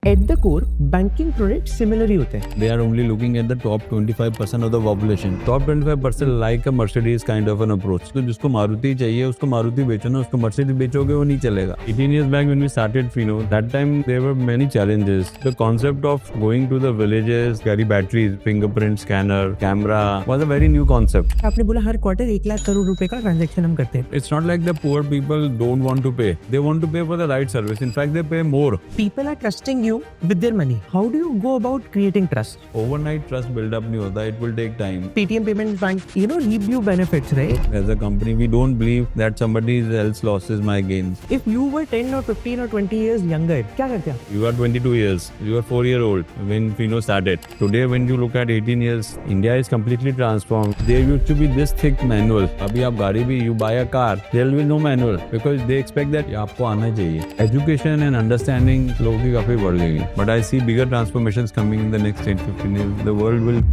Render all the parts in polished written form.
At the core, banking products similarly होते हैं. They are only looking at the top 25% of the population. Top 25% like a Mercedes kind of an approach. तो जिसको मारुति चाहिए उसको मारुति बेचो ना, उसको Mercedes बेचोगे वो नहीं चलेगा. 18 years back when we started Fino, that time there were many challenges. The concept of going to the villages, carry batteries, fingerprint scanner, camera was a very new concept. आपने बोला हर क्वार्टर 1 लाख करोड़ रुपए का transaction हम करते हैं. It's not like the poor people don't want to pay. They want to pay for the right service. In fact, they pay more. People are trusting you with their money. How do you go about creating trust? Overnight trust build up नहीं होता. It will take time. Paytm Payments Bank, reap you benefits, right? As a company, we don't believe that somebody else losses my gains. If you were 10 or 15 or 20 years younger, क्या करते आप? You are 22 years. You are 4-year-old when Fino started. Today, when you look at 18 years, India is completely transformed. There used to be this thick manual. अभी आप गाड़ी भी you buy a car, there will be no manual because they expect that आपको आना चाहिए. Education and understanding लोगों की काफी बढ़ गई. But I see bigger transformations coming in the next 10-15 years. The world will.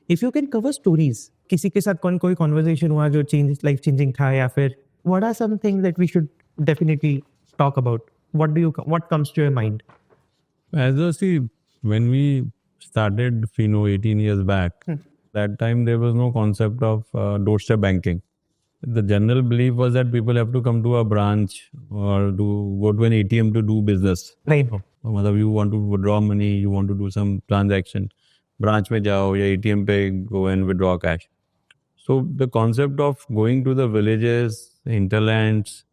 If you can cover stories, किसी के साथ कोई conversation हुआ जो life changing था या फिर what are some things that we should definitely talk about? What comes to your mind? As I see, when we started Fino 18 years back, that time there was no concept of doorstep banking. The general belief was that people have to come to a branch or go to an ATM to do business. Right. मतलब you want to withdraw money, you want to do some transaction, branch में जाओ या ATM पे go and withdraw cash. So the concept of going to the villages, hinterlands,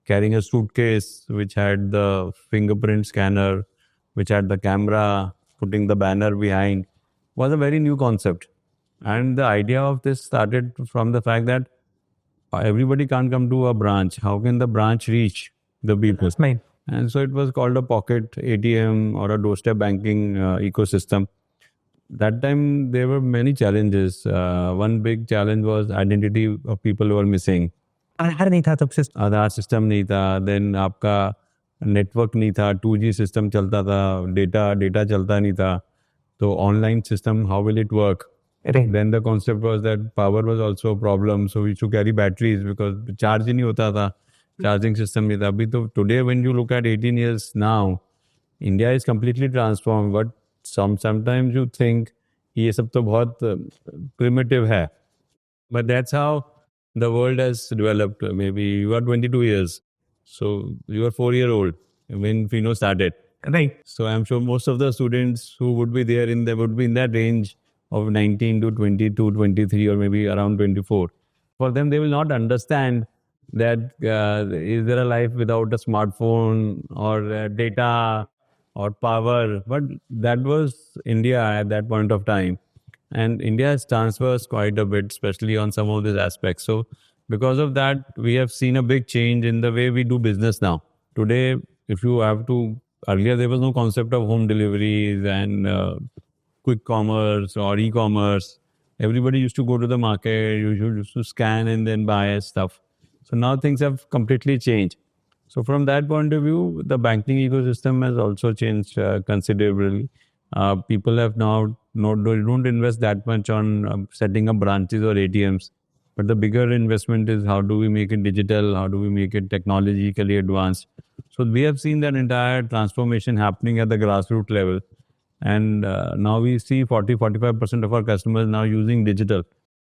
carrying a suitcase which had the fingerprint scanner, which had the camera, putting the banner behind, was a very new concept. And the idea of this started from the fact that everybody can't come to a branch. How can the branch reach the people? Right. And so it was called a pocket ATM or a doorstep banking ecosystem. That time there were many challenges. One big challenge was identity of people who were missing. आधार नहीं था तब से. आधार system नहीं था. Then आपका network नहीं था. 2G system चलता था. डेटा चलता नहीं था. तो online system, how will it work? Then the concept was that power was also a problem. So we used to carry batteries because charge ही नहीं होता था. Charging system नहीं था. अभी तो today when you look at 18 years now, India is completely transformed. But sometimes you think ये सब तो बहुत primitive है. But that's how the world has developed. Maybe you are 22 years. So you are 4-year-old when Fino started. Right. So I'm sure most of the students who would be there would be in that range of 19 to 22, 23 or maybe around 24. For them, they will not understand that is there a life without a smartphone or data or power. But that was India at that point of time. And India has transversed quite a bit, especially on some of these aspects. So because of that, we have seen a big change in the way we do business now. Today, if you have to, earlier there was no concept of home deliveries and quick commerce or e-commerce. Everybody used to go to the market, you used to scan and then buy stuff. So now things have completely changed. So from that point of view, the banking ecosystem has also changed considerably. People have now don't invest that much on setting up branches or ATMs. But the bigger investment is how do we make it digital? How do we make it technologically advanced? So we have seen that entire transformation happening at the grassroots level. And now we see 40-45% of our customers now using digital.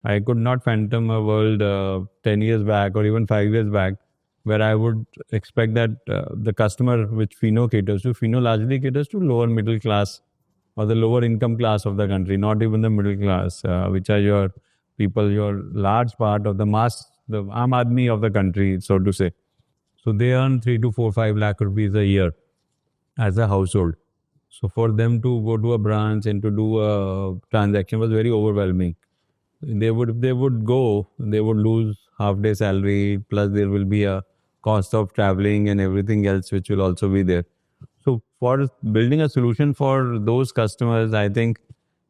I could not fathom a world 10 years back or even 5 years back where I would expect that the customer which Fino caters to, Fino largely caters to lower middle class or the lower income class of the country, not even the middle class, which are your people, your large part of the mass, the Aam Aadmi of the country, so to say. So they earn 3 to 4, 5 lakh rupees a year as a household. So for them to go to a branch and to do a transaction was very overwhelming. If they would go, they would lose half-day salary, plus there will be a cost of traveling and everything else which will also be there. So for building a solution for those customers, I think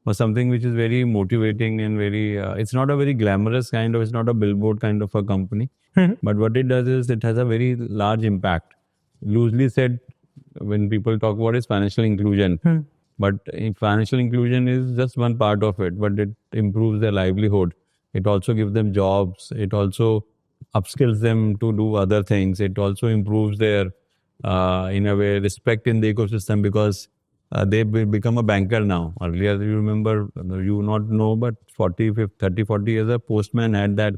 was something which is very motivating and very, it's not a very glamorous kind of, it's not a billboard kind of a company. But what it does is it has a very large impact. loosely said when people talk about is financial inclusion. But financial inclusion is just one part of it, but it improves their livelihood. It also gives them jobs. It also upskills them to do other things. It also improves their, in a way, respect in the ecosystem because they become a banker now. Earlier, you remember, you not know, but 30, 40 years, a postman had that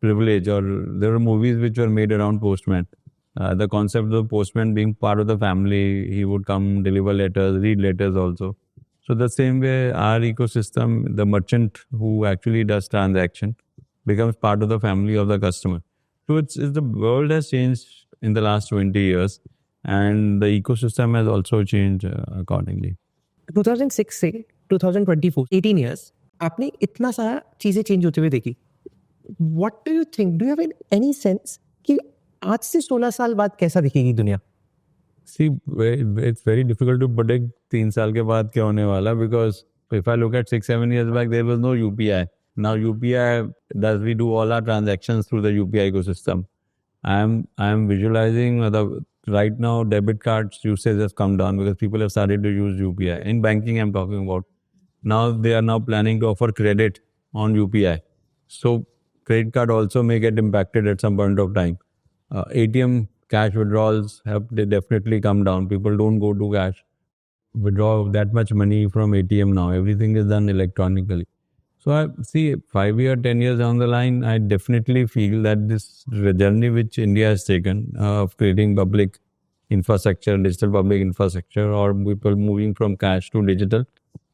privilege, or there were movies which were made around postman. The concept of the postman being part of the family, he would come deliver letters, read letters also. So the same way, our ecosystem, the merchant who actually does transaction becomes part of the family of the customer. So it's the world has changed in the last 20 years, and the ecosystem has also changed accordingly. 2006 से 2024 18 years आपने इतना सारा चीजें change होते हुए देखी. What do you think? Do you have any sense कि आज से 16 साल बाद कैसा दिखेगी दुनिया? See, it's very difficult to predict 3 साल के बाद क्या होने वाला, because if I look at 6-7 years back, there was no UPI. Now UPI, we do all our transactions through the UPI ecosystem. I am visualizing right now debit cards usage has come down because people have started to use UPI. In banking, I'm talking about. Now they are now planning to offer credit on UPI. So credit card also may get impacted at some point of time. ATM cash withdrawals have definitely come down. People don't go to cash, withdraw that much money from ATM now. Everything is done electronically. So I see 5 years, 10 years down the line, I definitely feel that this journey which India has taken of creating public infrastructure, digital public infrastructure, or people moving from cash to digital,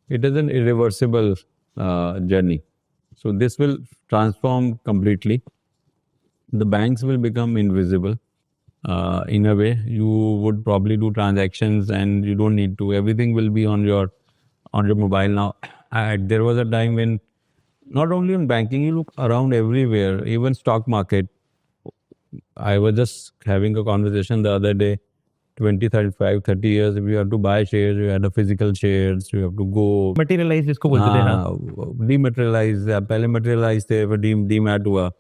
it is an irreversible journey. So this will transform completely. The banks will become invisible. In a way, you would probably do transactions and you don't need to. Everything will be on your mobile now. There was a time when not only in banking, you look around everywhere, even stock market. I was just having a conversation the other day. 20, 35, 30 years, if you have to buy shares, you had a physical shares, you have to go Materialize जिसको बोलते थे ना. Dematerialize. पहले materialize थे, फिर demat हुआ.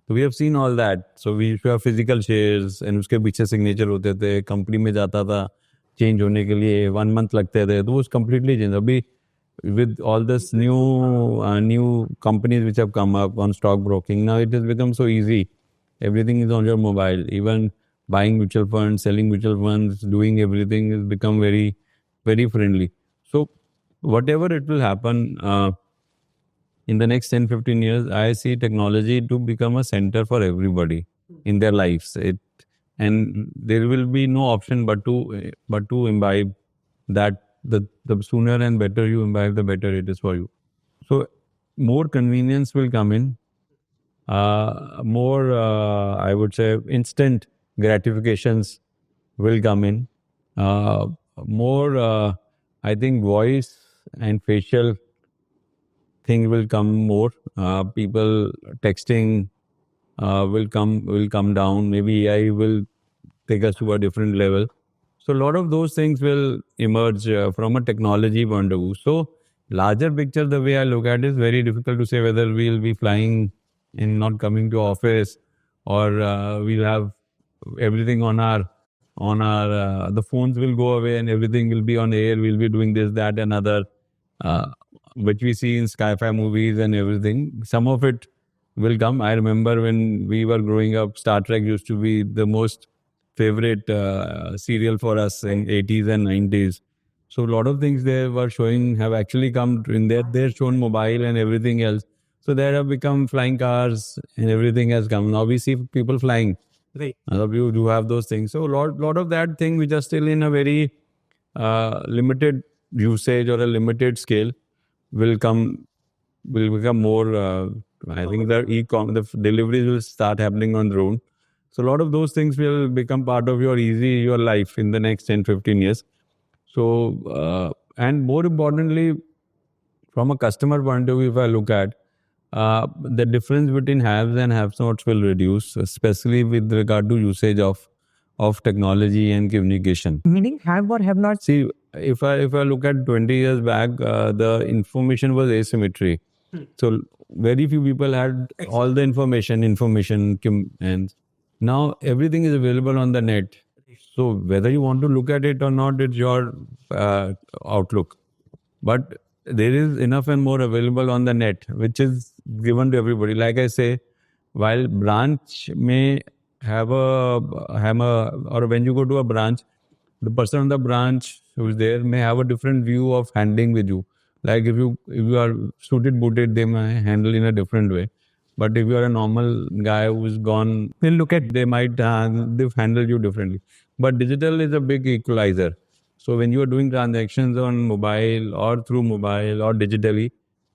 So we have seen all that. So we used to have physical shares and उसके पीछे signature होते थे. Company में जाता था change होने के लिए 1 month लगते थे. तो वो completely changed. अभी with all this new companies which have come up on stock broking, now it has become so easy. Everything is on your mobile. Even buying mutual funds, selling mutual funds, doing everything has become very, very friendly. So whatever it will happen in the next 10-15 years, I see technology to become a center for everybody in their lives. And there will be no option but to imbibe that. The sooner and better you imbibe, the better it is for you. So more convenience will come in. More, I would say, instant gratifications will come in. More, I think, voice and facial things will come more. People texting will come down. Maybe AI will take us to a different level. So a lot of those things will emerge from a technology point of view. So larger picture, the way I look at it is very difficult to say whether we'll be flying and not coming to office, or we'll have everything on our the phones will go away and everything will be on air. We'll be doing this, that, and other, which we see in sci-fi movies and everything. Some of it will come. I remember when we were growing up, Star Trek used to be the most favorite serial for us in 80s and 90s. So a lot of things they were showing have actually come in there. They're shown mobile and everything else. So there have become flying cars and everything has come. Now we see people flying. Right. A lot of you do have those things. So a lot of that thing which are still in a very limited usage or a limited scale will become more. I think the deliveries will start happening on drone. So a lot of those things will become part of your life in the next 10-15 years. So, and more importantly, from a customer point of view, if I look at the difference between haves and have-nots will reduce, especially with regard to usage of technology and communication. Meaning have or have not. See, if I look at 20 years back, the information was asymmetry. So very few people had all the information, and now everything is available on the net. So whether you want to look at it or not, it's your outlook. But there is enough and more available on the net, which is given to everybody. Like I say, while branch may have or when you go to a branch, the person on the branch who's there may have a different view of handling with you. Like if you are suited booted, they may handle in a different way. But if you are a normal guy who's gone, We'll look at they might they've handled you differently. But digital is a big equalizer. So when you are doing transactions on mobile or through mobile or digitally,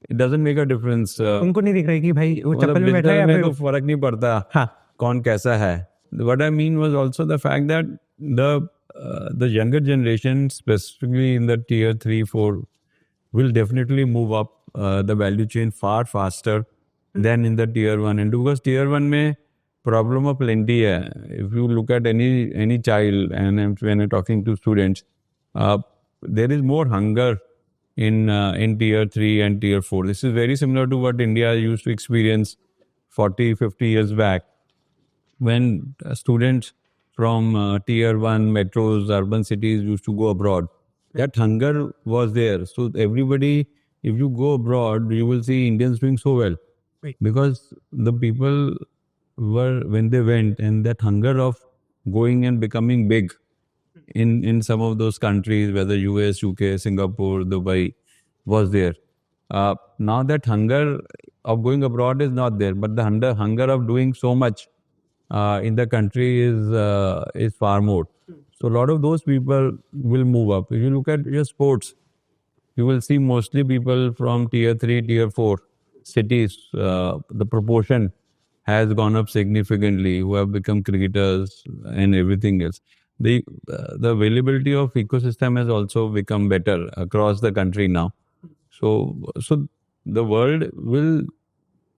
it doesn't make a difference. उनको नहीं दिख रहा है कि भाई वो मतलब चप्पल में बैठा है digital या में तो फिर फर्क नहीं पड़ता हाँ कौन कैसा है. What I mean was also the fact that the younger generation, specifically in the tier 3, 4, will definitely move up the value chain far faster than in the tier 1. And because tier 1 में problem of plenty है. If you look at any child, and when I'm talking to students, there is more hunger in tier 3 and tier 4. This is very similar to what India used to experience 40, 50 years back, when students from tier 1 metros, urban cities used to go abroad. That hunger was there. So everybody, if you go abroad, you will see Indians doing so well. Right. Because the people were, when they went, and that hunger of going and becoming big in some of those countries, whether US, UK, Singapore, Dubai, was there. Now that hunger of going abroad is not there, but the hunger of doing so much in the country is far more. So a lot of those people will move up. If you look at your sports, you will see mostly people from tier 3, tier 4 cities. The proportion has gone up significantly, who have become cricketers and everything else. The availability of ecosystem has also become better across the country now. So the world will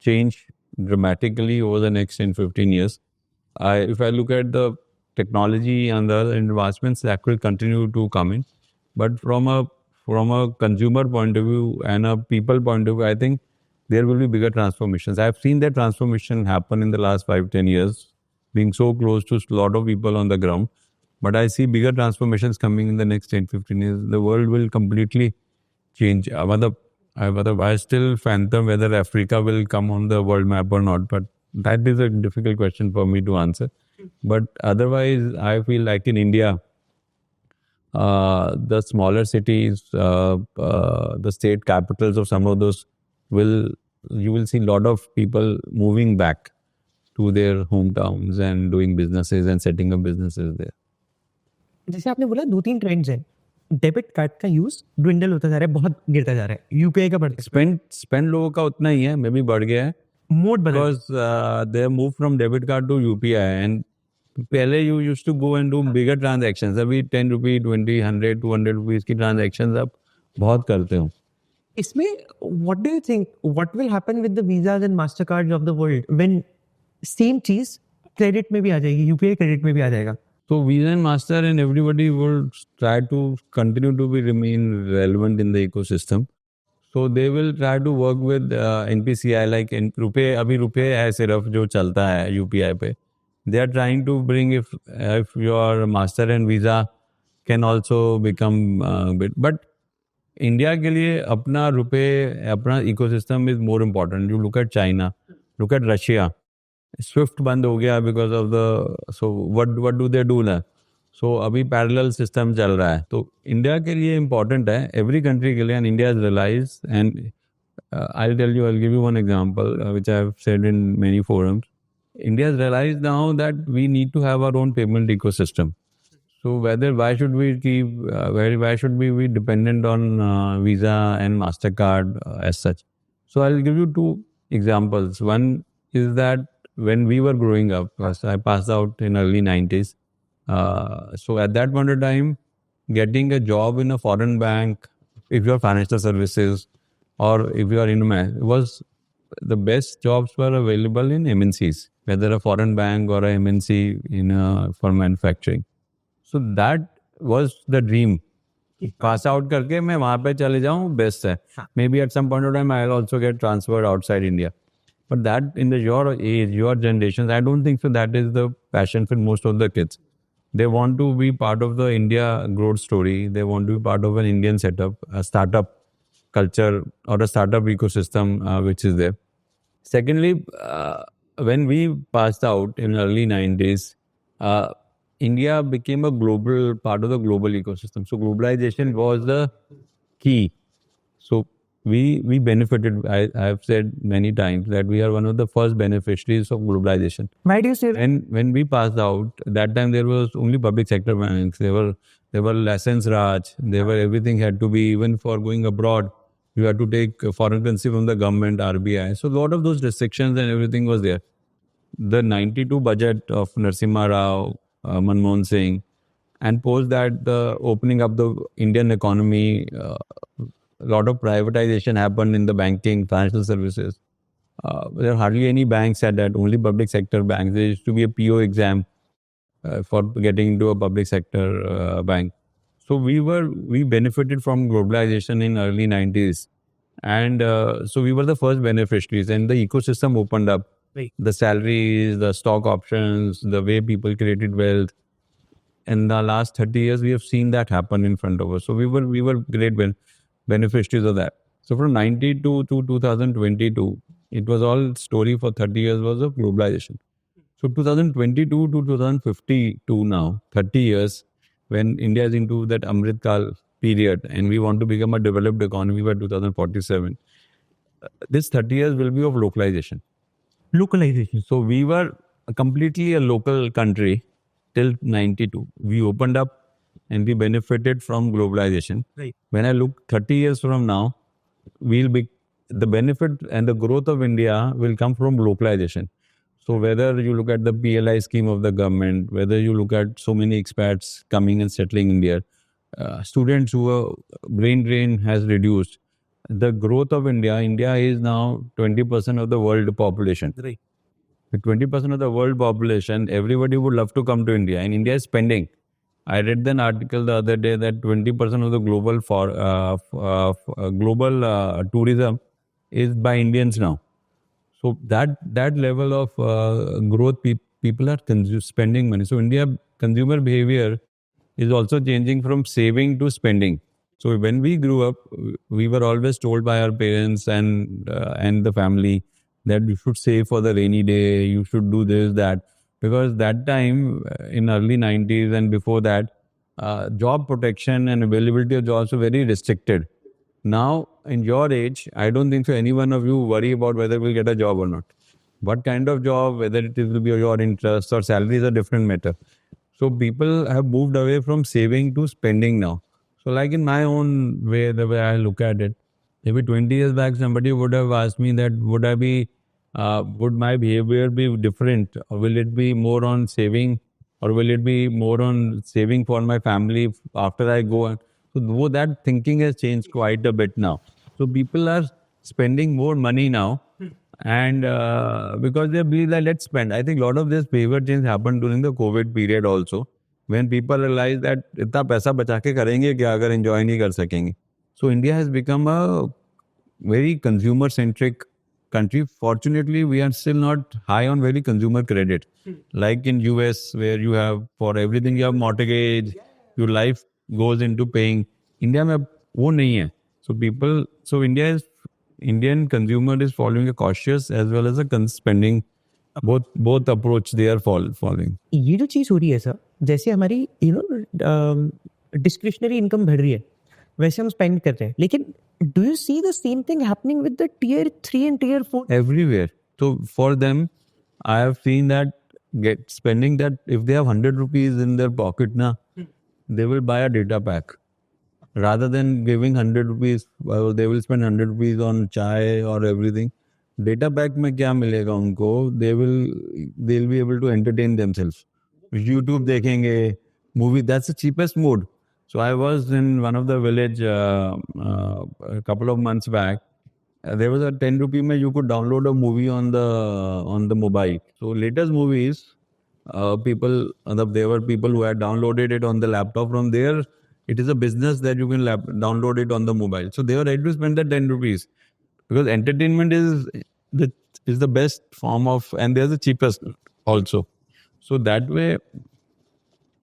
change dramatically over the next 10, 15 years. If I look at the technology and the other advancements, that will continue to come in. But from a consumer point of view and a people point of view, I think there will be bigger transformations. I've seen that transformation happen in the last 5, 10 years, being so close to a lot of people on the ground. But I see bigger transformations coming in the next 10, 15 years. The world will completely change. I still phantom whether Africa will come on the world map or not, but that is a difficult question for me to answer. But otherwise, I feel like in India, the smaller cities, the state capitals of some of those, you will see a lot of people moving back to their hometowns and doing businesses and setting up businesses there. जैसे आपने बोला 2-3 trends हैं. Debit card का use dwindle होता जा रहा है, बहुत गिरता जा रहा है. यूपीआई का बढ़ता Spend लोगों का उतना ही है, मे भी बढ़ गया है. मोड बदल Because they moved from debit card to UPI, and पहले you used to go and do bigger transactions. अभी 10 रुपये, 20, 100, 200 रुपीस की transactions आप बहुत करते हो. इसमें what do you think what will happen with the visas and mastercards of the world when same चीज क्रेडिट में भी आ जाएगी, यूपीआई क्रेडिट में भी आ जाएगा. So Visa and Master and everybody will try to continue to remain relevant in the ecosystem. So they will try to work with NPCI, like रुपए, अभी रुपए है सिर्फ जो चलता है UPI पे. They are trying to bring if your Master and Visa can also become bit. But India के लिए अपना रुपए, अपना ecosystem is more important. You look at China, look at Russia. Swift बंद हो गया because of the so what do they do ना. सो अभी पैरेलल सिस्टम चल रहा है. तो इंडिया के लिए इम्पोर्टेंट है, एवरी कंट्री के लिए. And India is realise, and I tell you, I give you one example which I have said in many forums. India is realise now that we need to have our own payment ecosystem. So why should we be dependent on Visa and Mastercard as such? So I'll give you 2 examples. One is that when we were growing up, I passed out in early 90s. So at that point of time, getting a job in a foreign bank, if you're financial services or if you are in was the best jobs were available in MNCs, whether a foreign bank or a MNC for manufacturing. So that was the dream. Pass out करके मैं वहाँ पे चले जाऊँ, best है. Maybe at some point of time I'll also get transferred outside India. But that in your age, your generations, I don't think so that is the passion for most of the kids. They want to be part of the India growth story. They want to be part of an Indian setup, a startup culture or a startup ecosystem which is there. Secondly, when we passed out in early 90s, uh, India became a global part of the global ecosystem. So globalization was the key. So we benefited. I have said many times that we are one of the first beneficiaries of globalization. Why do you say that? And when we passed out, that time there was only public sector banks. There were license Raj. There were everything had to be, even for going abroad, you had to take foreign currency from the government, RBI. So a lot of those restrictions and everything was there. The 92 budget of Narasimha Rao, Manmohan Singh, and post that the opening up the Indian economy, a lot of privatization happened in the banking, financial services. There are hardly any banks at that, only public sector banks. There used to be a PO exam for getting into a public sector bank. So we benefited from globalization in early 90s. And so we were the first beneficiaries, and the ecosystem opened up. Right. The salaries, the stock options, the way people created wealth. In the last 30 years, we have seen that happen in front of us. So we were great beneficiaries of that. So from 92 to 2022, it was all story for 30 years was of globalization. So 2022 to 2052 now, 30 years, when India is into that Amrit Kal period and we want to become a developed economy by 2047, this 30 years will be of localization. Localization. So we were completely a local country till 92. We opened up and we benefited from globalization. Right. When I look 30 years from now, we'll be the benefit and the growth of India will come from localization. So whether you look at the PLI scheme of the government, whether you look at so many expats coming and settling in India, students who are brain drain has reduced. The growth of India is now 20% of the world population. Right. With 20% of the world population, everybody would love to come to India, and India is spending. I read an article the other day that 20% of the global tourism is by Indians now. So that level of growth, people are spending money. So India consumer behavior is also changing from saving to spending. So when we grew up, we were always told by our parents and the family that you should save for the rainy day, you should do this, that. Because that time, in early 90s and before that, job protection and availability of jobs were very restricted. Now, in your age, I don't think so any one of you worry about whether we'll get a job or not. What kind of job, whether it will be your interest or salary is a different matter. So people have moved away from saving to spending now. So like in my own way, the way I look at it, maybe 20 years back, somebody would have asked me that would my behavior be different? Or will it be more on saving, or will it be more on saving for my family after I go? So that thinking has changed quite a bit now. So people are spending more money now, and because they believe that let's spend. I think a lot of this behavior change happened during the COVID period also, when people realize that इतना पैसा बचा के करेंगे क्या अगर enjoy नहीं कर सकेंगे. So India has become a very consumer centric country. Fortunately, we are still not high on very consumer credit. Like in US, where you have for everything you have mortgage, your life goes into paying. India में वो नहीं है. So Indian consumer is following a cautious as well as a spending. Both approach they are following. ये जो चीज हो रही है सर, जैसे हमारी डिस्क्रिशनरी इनकम बढ़ रही है, वैसे हम स्पेंड कर रहे हैं, लेकिन do you see the same thing happening with the tier 3 and tier 4? Everywhere. So for them, I have seen that spending that if they have 100 rupees in their pocket now, they will buy a data pack. Rather than giving 100 rupees, they will spend 100 rupees on chai or everything. Data pack में क्या मिलेगा उनको? They'll be able to entertain themselves. YouTube देखेंगे, movie. That's the cheapest mode. So I was in one of the village a couple of months back. There was a 10 rupee mein you could download a movie on the mobile. So latest movies, there were people who had downloaded it on the laptop. From there, it is a business that you can download it on the mobile. So they were ready to spend that 10 rupees because entertainment is the best form of, and they're the cheapest also. So that way,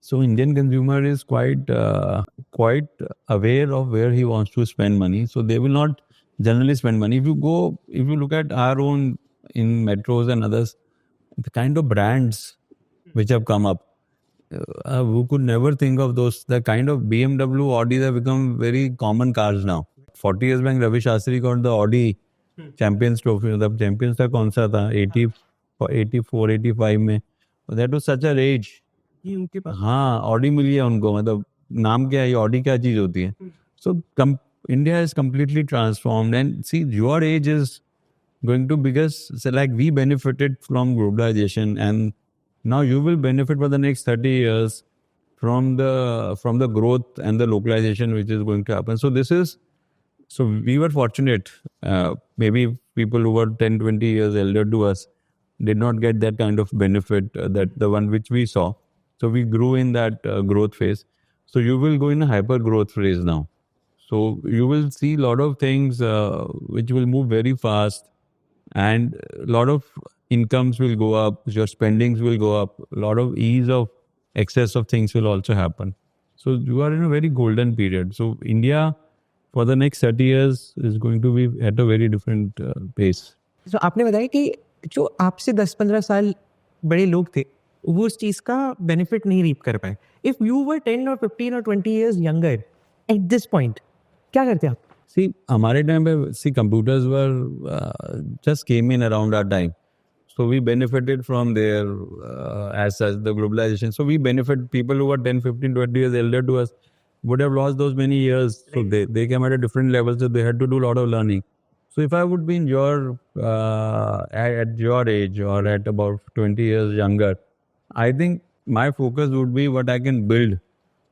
So Indian consumer is quite aware of where he wants to spend money. So they will not generally spend money. If you look at our own in metros and others, the kind of brands which have come up, who could never think of those? The kind of BMW, Audi have become very common cars now. 40 years back, Ravi Shastri got the Audi Champions Trophy. The Champions था कौन सा था? 84, 85 में. That was such a age. ये उनके पास हाँ, Audi मिली है उनको. मतलब नाम क्या है, ये ऑडी क्या चीज होती है? So India is completely transformed, and see, your age is going to, because so like we benefited from globalization, and now you will benefit for the next 30 years from the growth and the localization which is going to happen. So we were fortunate. Maybe people who were 10, 20 years elder to us did not get that kind of benefit, that the one which we saw. So we grew in that growth phase. So you will go in a hyper growth phase now. So you will see a lot of things which will move very fast, and a lot of incomes will go up, your spendings will go up, a lot of ease of excess of things will also happen. So you are in a very golden period. So India for the next 30 years is going to be at a very different pace. तो आपने बताया कि जो आपसे 10-15 साल बड़े लोग थे वो उस चीज का बेनिफिट नहीं रीप कर पाए. If you were 10 or 15 or 20 years younger at this point, क्या करते आप? See, हमारे टाइम पे, see, computers were just came in around our time. So we benefited from there as such, the globalization. So we benefit, people who were 10, 15, 20 years elder to us would have lost those many years. So they came at a different level, so they had to do a lot of learning. So if I would be in your, at your age or at about 20 years younger, I think my focus would be what I can build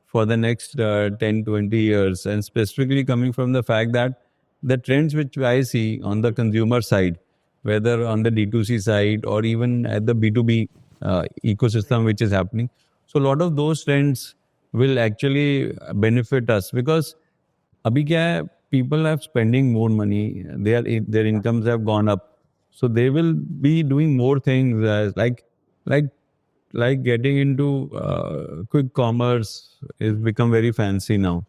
for the next 10, 20 years. And specifically coming from the fact that the trends which I see on the consumer side, whether on the D2C side or even at the B2B ecosystem which is happening. So a lot of those trends will actually benefit us, because abhi kya hai, people are spending more money, their incomes have gone up. So they will be doing more things like getting into quick commerce is become very fancy now.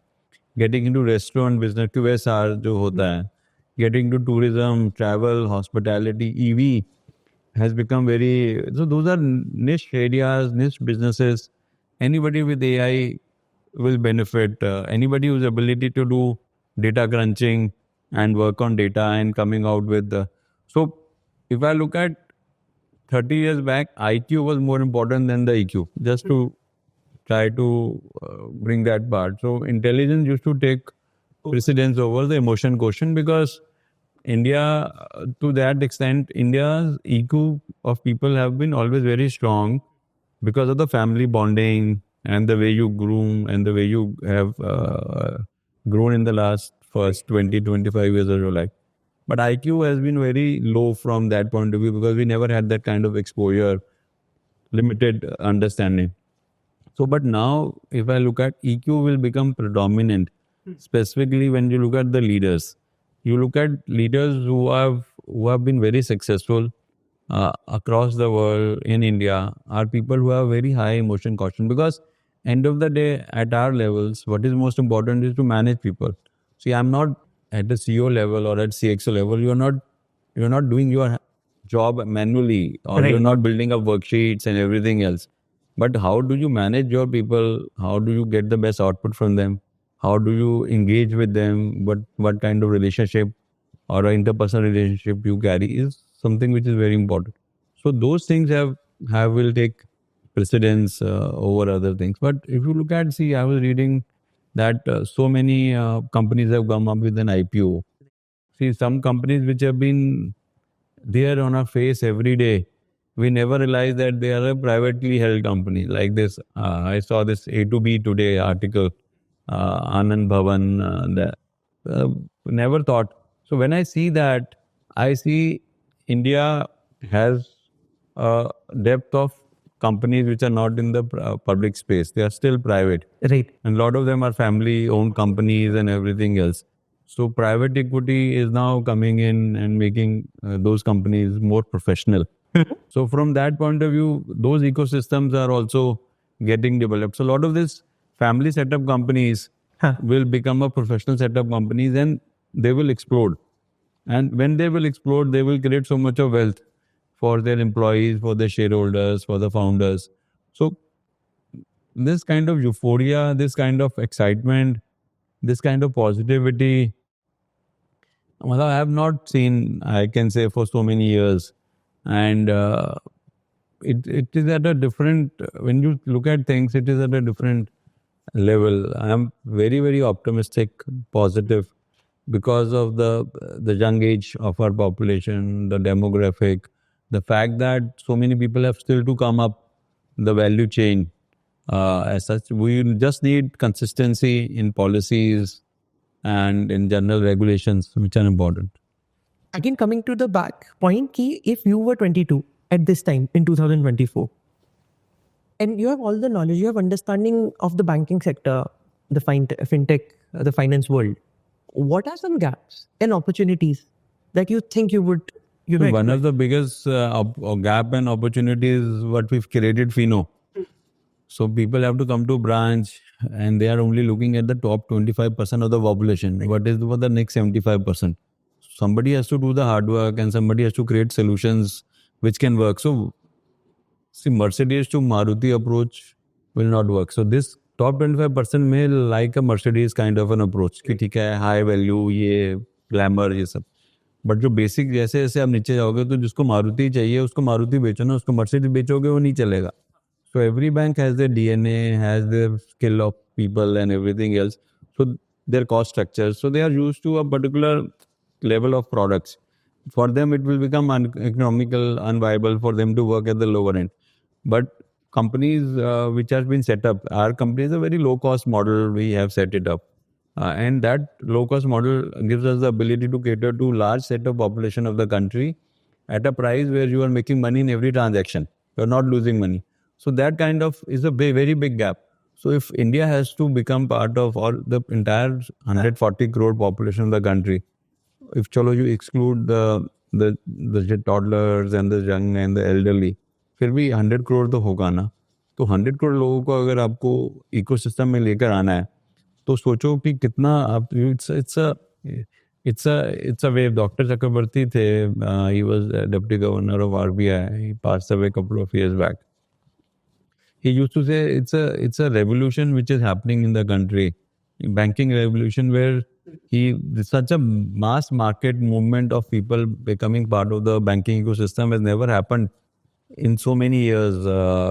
Getting into restaurant business, QSR जो होता है, getting into tourism, travel, hospitality, EV has become very, so those are niche areas, niche businesses. Anybody with AI will benefit. Anybody whose ability to do data crunching and work on data and coming out with the, so if I look at 30 years back, IQ was more important than the EQ, just to try to bring that part. So intelligence used to take precedence over the emotion quotient, because India, to that extent, India's EQ of people have been always very strong because of the family bonding and the way you groom and the way you have grown in the last first 20, 25 years of your life. But IQ has been very low from that point of view, because we never had that kind of exposure, limited understanding. So, but now if I look at EQ will become predominant, specifically when you look at the leaders. You look at leaders who have been very successful across the world, in India, are people who have very high emotion quotient, because end of the day at our levels, what is most important is to manage people. See, I'm not at the CEO level or at CXO level. You're not doing your job manually, or Right. you're not building up worksheets and everything else. But how do you manage your people? How do you get the best output from them? How do you engage with them? What kind of relationship or an interpersonal relationship you carry is something which is very important. So those things will take precedence over other things. But if you look at, see, I was reading that so many companies have come up with an IPO. See, some companies which have been there on our face every day, we never realized that they are a privately held company. Like this, I saw this A2B Today article, Anand Bhavan, never thought. So when I see that, I see India has a depth of companies which are not in the public space. They are still private. Right. And a lot of them are family-owned companies and everything else. So private equity is now coming in and making those companies more professional. So from that point of view, those ecosystems are also getting developed. So a lot of these family setup companies Huh. will become a professional setup companies, and they will explode. And when they will explode, they will create so much of wealth for their employees, for their shareholders, for the founders. So this kind of euphoria, this kind of excitement, this kind of positivity, well, I have not seen, I can say, for so many years. And it is at a different, when you look at things, it is at a different level. I am very, very optimistic, positive, because of the young age of our population, the demographic, the fact that so many people have still to come up the value chain. As such, we just need consistency in policies and in general regulations, which are important. Again, coming to the back point, key, if you were 22 at this time in 2024, and you have all the knowledge, you have understanding of the banking sector, the fintech, the finance world, what are some gaps and opportunities that you think you would, So one of the biggest gap and opportunities is what we've created, Fino. So people have to come to branch and they are only looking at the top 25% of the population. What is for the next 75%? Somebody has to do the hard work and somebody has to create solutions which can work. So see, Mercedes to Maruti approach will not work. So this top 25% may like a Mercedes kind of an approach. कि ठीक है, high value, ये glamour, ये सब. But जो basic जैसे जैसे आप नीचे जाओगे तो जिसको मारुति चाहिए उसको मारुति बेचो ना, उसको मर्सिडीज बेचोगे वो नहीं चलेगा. So every bank has their DNA, has their skill of people and everything else. So their cost structure. So they are used to a particular level of products. For them, it will become uneconomical, unviable for them to work at the lower end. But companies which have been set up, our company is a very low cost model. We have set it up. And that low cost model gives us the ability to cater to large set of population of the country at a price where you are making money in every transaction. You're not losing money. So that kind of is a very big gap. So if India has to become part of all the entire 140 crore population of the country, if chalo you exclude the toddlers and the young and the elderly, फिर भी 100 crore तो होगा ना. तो 100 crore लोगों को अगर आपको इकोसिस्टम में लेकर आना है तो सोचो कि कितना आप it's a wave. Dr. Chakrabarti थे, he was deputy governor of RBI. He passed away a couple of years back. He used to say it's a revolution which is happening in the country, banking revolution, where such a mass market movement of people becoming part of the banking ecosystem has never happened in so many years,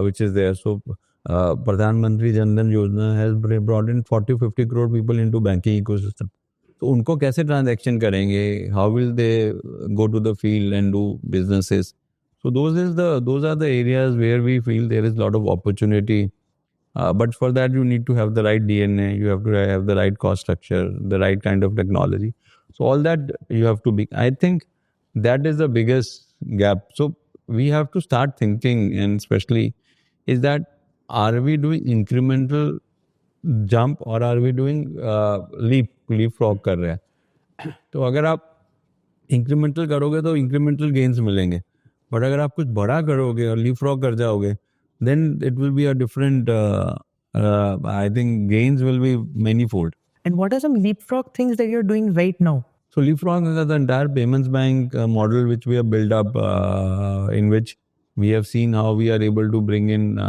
which is there. So Pradhan Mantri Jan Dhan Yojana has brought in 40-50 crore people into banking ecosystem. So उनको कैसे transaction करेंगे? How will they go to the field and do businesses? So those are the areas where we feel there is a lot of opportunity. But for that, you need to have the right DNA, you have to have the right cost structure, the right kind of technology. So all that you have to be. I think that is the biggest gap. So we have to start thinking, and especially is that are we doing incremental jump or are we doing leapfrog कर रहे हैं. तो अगर आप incremental करोगे तो incremental gains मिलेंगे. But अगर आप कुछ बड़ा करोगे और leapfrog कर जाओगे, then it will be a different, I think gains will be manifold. And what are some leapfrog things that you're doing right now? So leapfrog is the entire payments bank model which we have built up, in which we have seen how we are able to bring in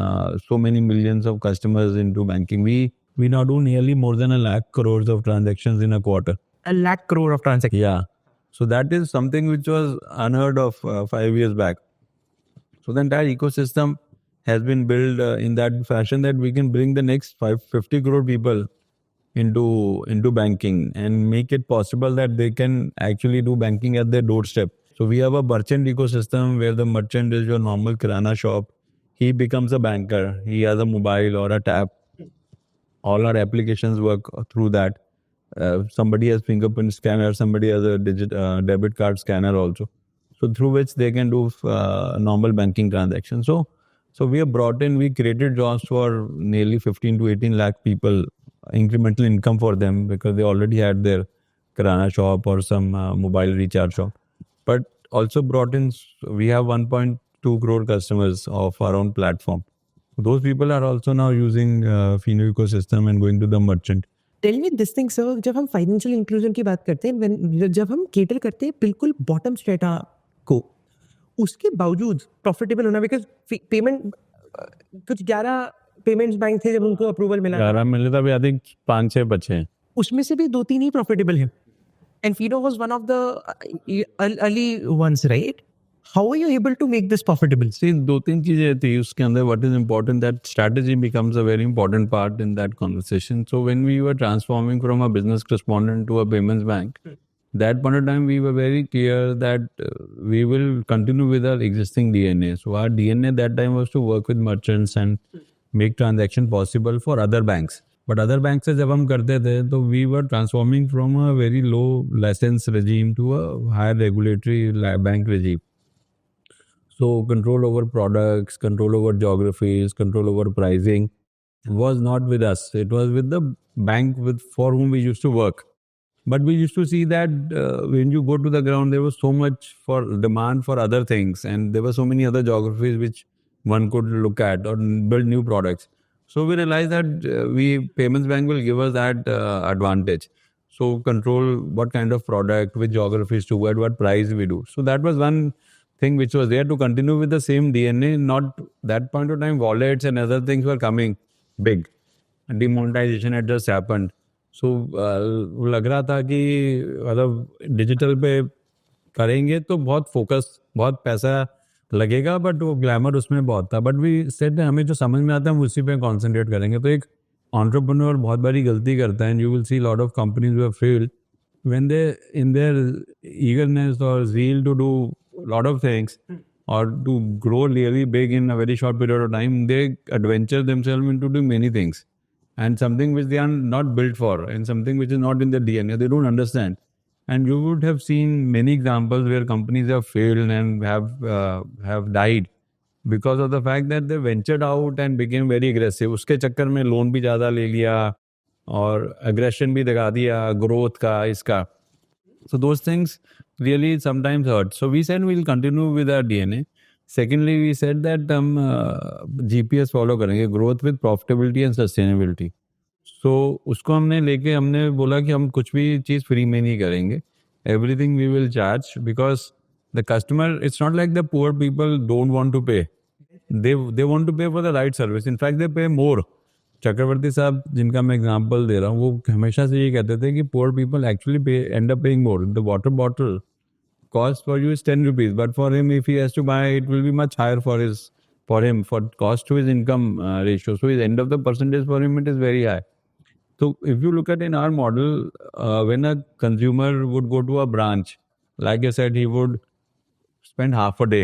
so many millions of customers into banking. We now do nearly more than 1 lakh crores of transactions in a quarter. 1 lakh crore of transactions. Yeah. So that is something which was unheard of 5 years back. So the entire ecosystem has been built in that fashion that we can bring the next 50 crore people into banking and make it possible that they can actually do banking at their doorstep. So we have a merchant ecosystem where the merchant is your normal kirana shop. He becomes a banker. He has a mobile or a tab. All our applications work through that. Somebody has fingerprint scanner, somebody has a debit card scanner also. So through which they can do normal banking transactions. So we have we created jobs for nearly 15 to 18 lakh people, incremental income for them because they already had their kirana shop or some mobile recharge shop. But also we have 1.2 crore customers of our own platform. Those people are also now using Fino ecosystem and going to the merchant. Tell me this thing sir, जब हम financial inclusion की बात करते हैं, जब हम cater करते हैं बिल्कुल बॉटम स्ट्रेटा को, उसके बावजूद प्रॉफिटेबल होना, बिकॉज पेमेंट कुछ 11 पेमेंट्स बैंक थे जब उनको अप्रूवल मिला, 11 मिले तब आई थिंक 5-6 बचे हैं. उसमें से भी 2-3 ही प्रॉफिटेबल है, and Fido was one of the early ones, right? How are you able to make this profitable? See, 2-3 चीजें थी उसके अंदर. What is important, that strategy becomes a very important part in that conversation. So when we were transforming from a business correspondent to a payments bank, that point of time we were very clear that we will continue with our existing DNA. So our DNA that time was to work with merchants and make transaction possible for other banks. But other banks से जब हम करते थे तो we were transforming from a very low license regime to a higher regulatory bank regime. So control over products, control over geographies, control over pricing was not with us. It was with the bank for whom we used to work. But we used to see that when you go to the ground, there was so much for demand for other things, and there were so many other geographies which one could look at or build new products. So we realized that Payments Bank will give us that advantage. So control what kind of product, which geographies to what price we do. So that was one thing which was there to continue with the same DNA. Not that point of time, wallets and other things were coming big. Demonetization had just happened. So लग रहा था कि मतलब digital पे करेंगे तो बहुत focus, बहुत पैसा लगेगा, बट वो ग्लैमर उसमें बहुत था. बट वी सेड हमें जो समझ में आता है हम उसी पे कॉन्सेंट्रेट करेंगे. तो एक एंटरप्रेन्योर बहुत बड़ी गलती करता है, and you will see lot of companies have failed when they in their eagerness or zeal to do lot of things or to grow really big in a very short period of time, they adventure themselves into doing many things, and something which they are not built for, and something which is not in their DNA. They don't understand. And you would have seen many examples where companies have failed and have died because of the fact that they ventured out and became very aggressive. उसके चक्कर में loan भी ज़्यादा ले लिया और aggression भी दिखा दिया growth का, इसका. So those things really sometimes hurt. So we said we'll continue with our DNA. Secondly, we said that हम GPS follow करेंगे, growth with profitability and sustainability. So उसको हमने लेके हमने बोला कि हम कुछ भी चीज़ फ्री में नहीं करेंगे. Everything we will charge, because the customer, it's not like the poor people don't want to pay. They want to pay for the right service. In fact, they pay more. चक्रवर्ती साहब जिनका मैं example दे रहा हूँ, वो हमेशा से ये कहते थे कि poor people actually end up paying more. The water bottle cost for you is 10 rupees, but for him if he has to buy it will be much higher for him for cost to his income ratio. So his end of the percentage for him it is very high. So if you look at in our model, when a consumer would go to a branch, like I said, he would spend half a day.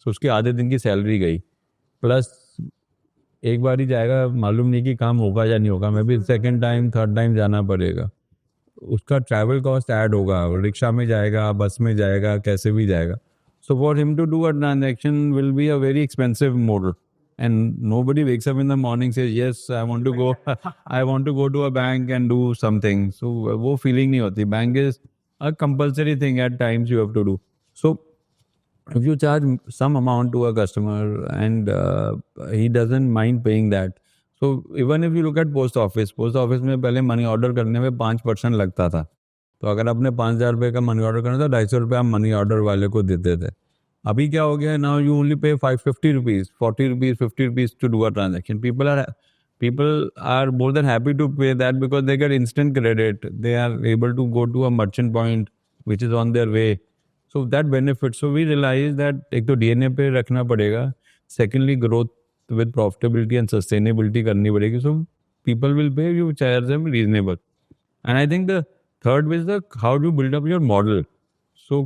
So उसके आधे दिन की salary गई, plus एक बार ही जाएगा, मालूम नहीं कि काम होगा या नहीं होगा, maybe second time third time जाना पड़ेगा. उसका ट्रैवल कॉस्ट ऐड होगा, रिक्शा में जाएगा, बस में जाएगा, कैसे भी जाएगा. So for him to do a transaction will be a very expensive model. And nobody wakes up in the morning says, yes, I want to go to a bank and do something. So वो feeling नहीं होती. Bank is a compulsory thing at times you have to do. So if you charge some amount to a customer and he doesn't mind paying that. So even if you look at post office में पहले money order करने में 5% लगता था. तो अगर आपने 5,000 रुपये का मनी ऑर्डर करना था, 250 रुपये आप मनी ऑर्डर वाले को देते थे. अभी क्या हो गया, now you only pay 550 rupees, 40 rupees, 50 rupees to do a transaction. People are more than happy to pay that because they get instant credit. They are able to go to a merchant point which is on their way. So that benefit. So we realize that एक तो DNA पे रखना पड़ेगा. Secondly, growth with profitability and sustainability करनी पड़ेगी. So people will pay, you charge them reasonable. And I think the third is how to build up your model. So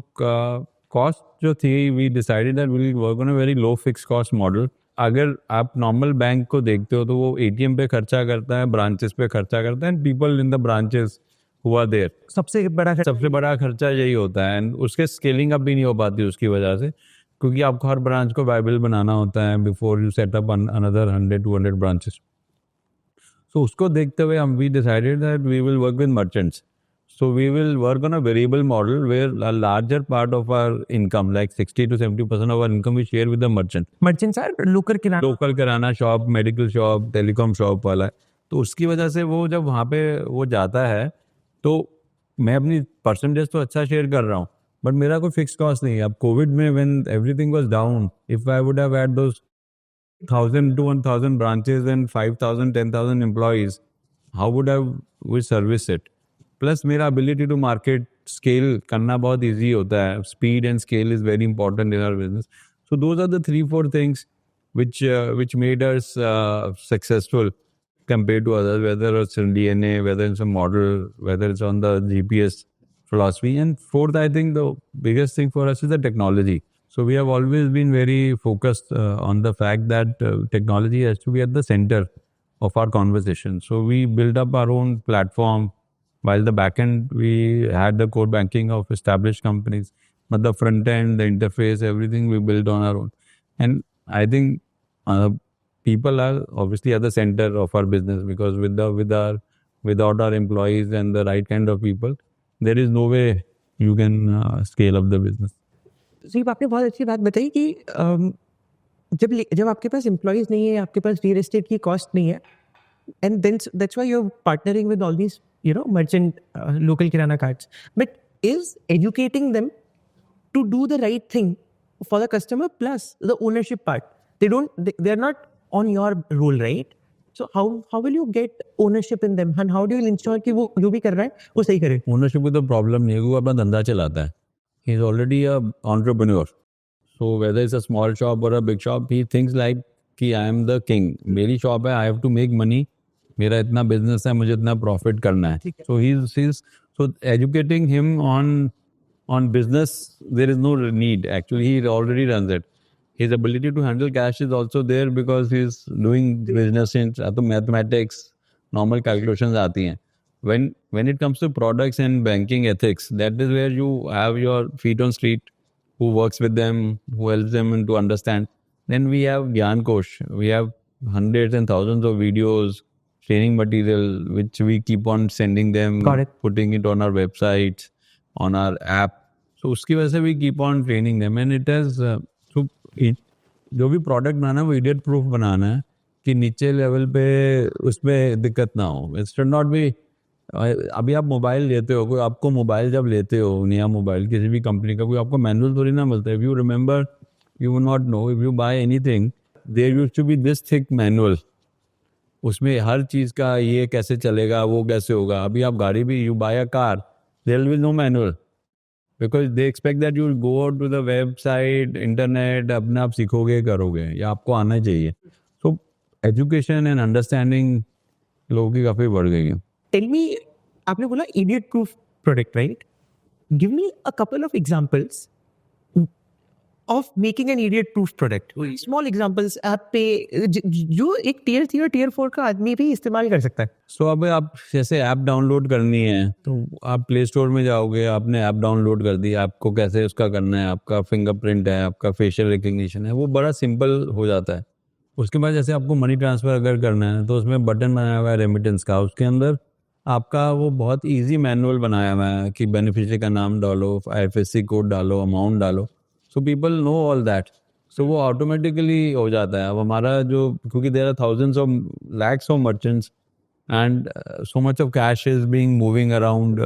cost जो थी, we decided that we will work on a very low fix cost model. अगर आप normal bank को देखते हो तो वो ATM पे खर्चा करता है, ब्रांचेस पे खर्चा करता है, and people in the branches who are there, सबसे बड़ा खर्चा यही होता है. एंड उसके स्केलिंग अप भी नहीं हो पाती उसकी वजह से, क्योंकि आपको हर ब्रांच को वायबल बनाना होता है before you set up another 100-200 branches. So उसको देखते हुए हम we decided that we will work with merchants. So we will work on a variable model where a larger part of our income, like 60 to 70% of our income, we share with the merchant. Merchants are local kirana local kirana shop, medical shop, telecom shop वाला है। तो उसकी वजह से वो जब वहाँ पे वो जाता है तो मैं अपनी परसेंटेज तो अच्छा शेयर कर रहा हूँ, बट मेरा कोई फिक्स कॉस्ट नहीं है। अब कोविड में when everything was down, if I would have had those 1,000 to 1,000 branches and 5,000, 10,000 employees, how would I we service it? Plus मेरा ability to market scale करना बहुत easy होता है. Speed and scale is very important in our business. So those are the 3-4 things which made us successful compared to others, whether it's in DNA, whether it's a model, whether it's on the GPS philosophy. And fourth, I think the biggest thing for us is the technology. So we have always been very focused on the fact that technology has to be at the center of our conversation. So we built up our own platform, while the back end we had the core banking of established companies, but the front end, the interface, everything we built on our own. And I think people are obviously at the center of our business, because without our employees and the right kind of people, there is no way you can scale up the business. तो ये आपने बहुत अच्छी बात बताई कि जब आपके पास एम्प्लॉयज नहीं है, आपके पास रियल एस्टेट की कॉस्ट नहीं है, and then that's why you are partnering with all these merchant local kirana cards, but is educating them to do the right thing for the customer plus the ownership part. They're not on your role, right? So how will you get ownership in them, and how do you ensure कि वो जो भी कर रहा है वो सही करे? Ownership with the problem नहीं है, वो अपना धंधा चलाता है. He is already a entrepreneur. So whether it's a small shop or a big shop, he thinks like कि I am the king. मेरी shop है, I have to make money. मेरा इतना business है, मुझे इतना profit करना है. So so educating him on business, there is no need. Actually, he already runs it. His ability to handle cash is also there because he's doing business in mathematics, normal calculations आती हैं. When it comes to products and banking ethics, that is where you have your feet on street, who works with them, who helps them to understand. Then we have Gyan Kosh. We have hundreds and thousands of videos, training material, which we keep on sending them, putting it on our websites, on our app. So उसकी वजह से we keep on training them, and it has जो भी product बनाना है वो idiot proof बनाना है कि नीचे लेवल पे उसमें दिक्कत ना हो. It should not be. अभी आप मोबाइल लेते हो, कोई आपको मोबाइल जब लेते हो, नया मोबाइल किसी भी कंपनी का, कोई आपको मैनुअल थोड़ी ना मिलता है. If you remember, you will not know, if you buy anything there used to be this thick manual. उसमें हर चीज़ का ये कैसे चलेगा, वो कैसे होगा. अभी आप गाड़ी भी, you buy a car, there will be no manual, because they expect that you go out to the website, internet, अपने आप सीखोगे, करोगे, या आपको आना चाहिए. So education and understanding लोगों की काफ़ी बढ़ गई है. Tell me, आपने बोला idiot proof product, right? Give me a couple of examples of making an idiot proof product. Small examples आप पे जो एक tier 3 और tier 4 का आदमी भी इस्तेमाल कर सकता है. So अब आप जैसे ऐप डाउनलोड करनी है तो आप प्ले स्टोर में जाओगे, आपने ऐप डाउनलोड कर दी, आपको कैसे उसका करना है, आपका फिंगरप्रिंट है, आपका फेशियल रिकग्निशन है, वो बड़ा सिंपल हो जाता है. उसके बाद जैसे आपको मनी ट्रांसफ़र अगर करना है तो उसमें बटन बनाया हुआ है रेमिटेंस का, उसके अंदर आपका वो बहुत ईजी मैनुअल बनाया हुआ है कि बेनिफिशियरी का नाम डालो, IFSC कोड डालो, अमाउंट डालो. So people know all that. So वो ऑटोमेटिकली हो जाता है. अब हमारा जो, क्योंकि there are thousands of lakhs of merchants and so much of cash is being moving around,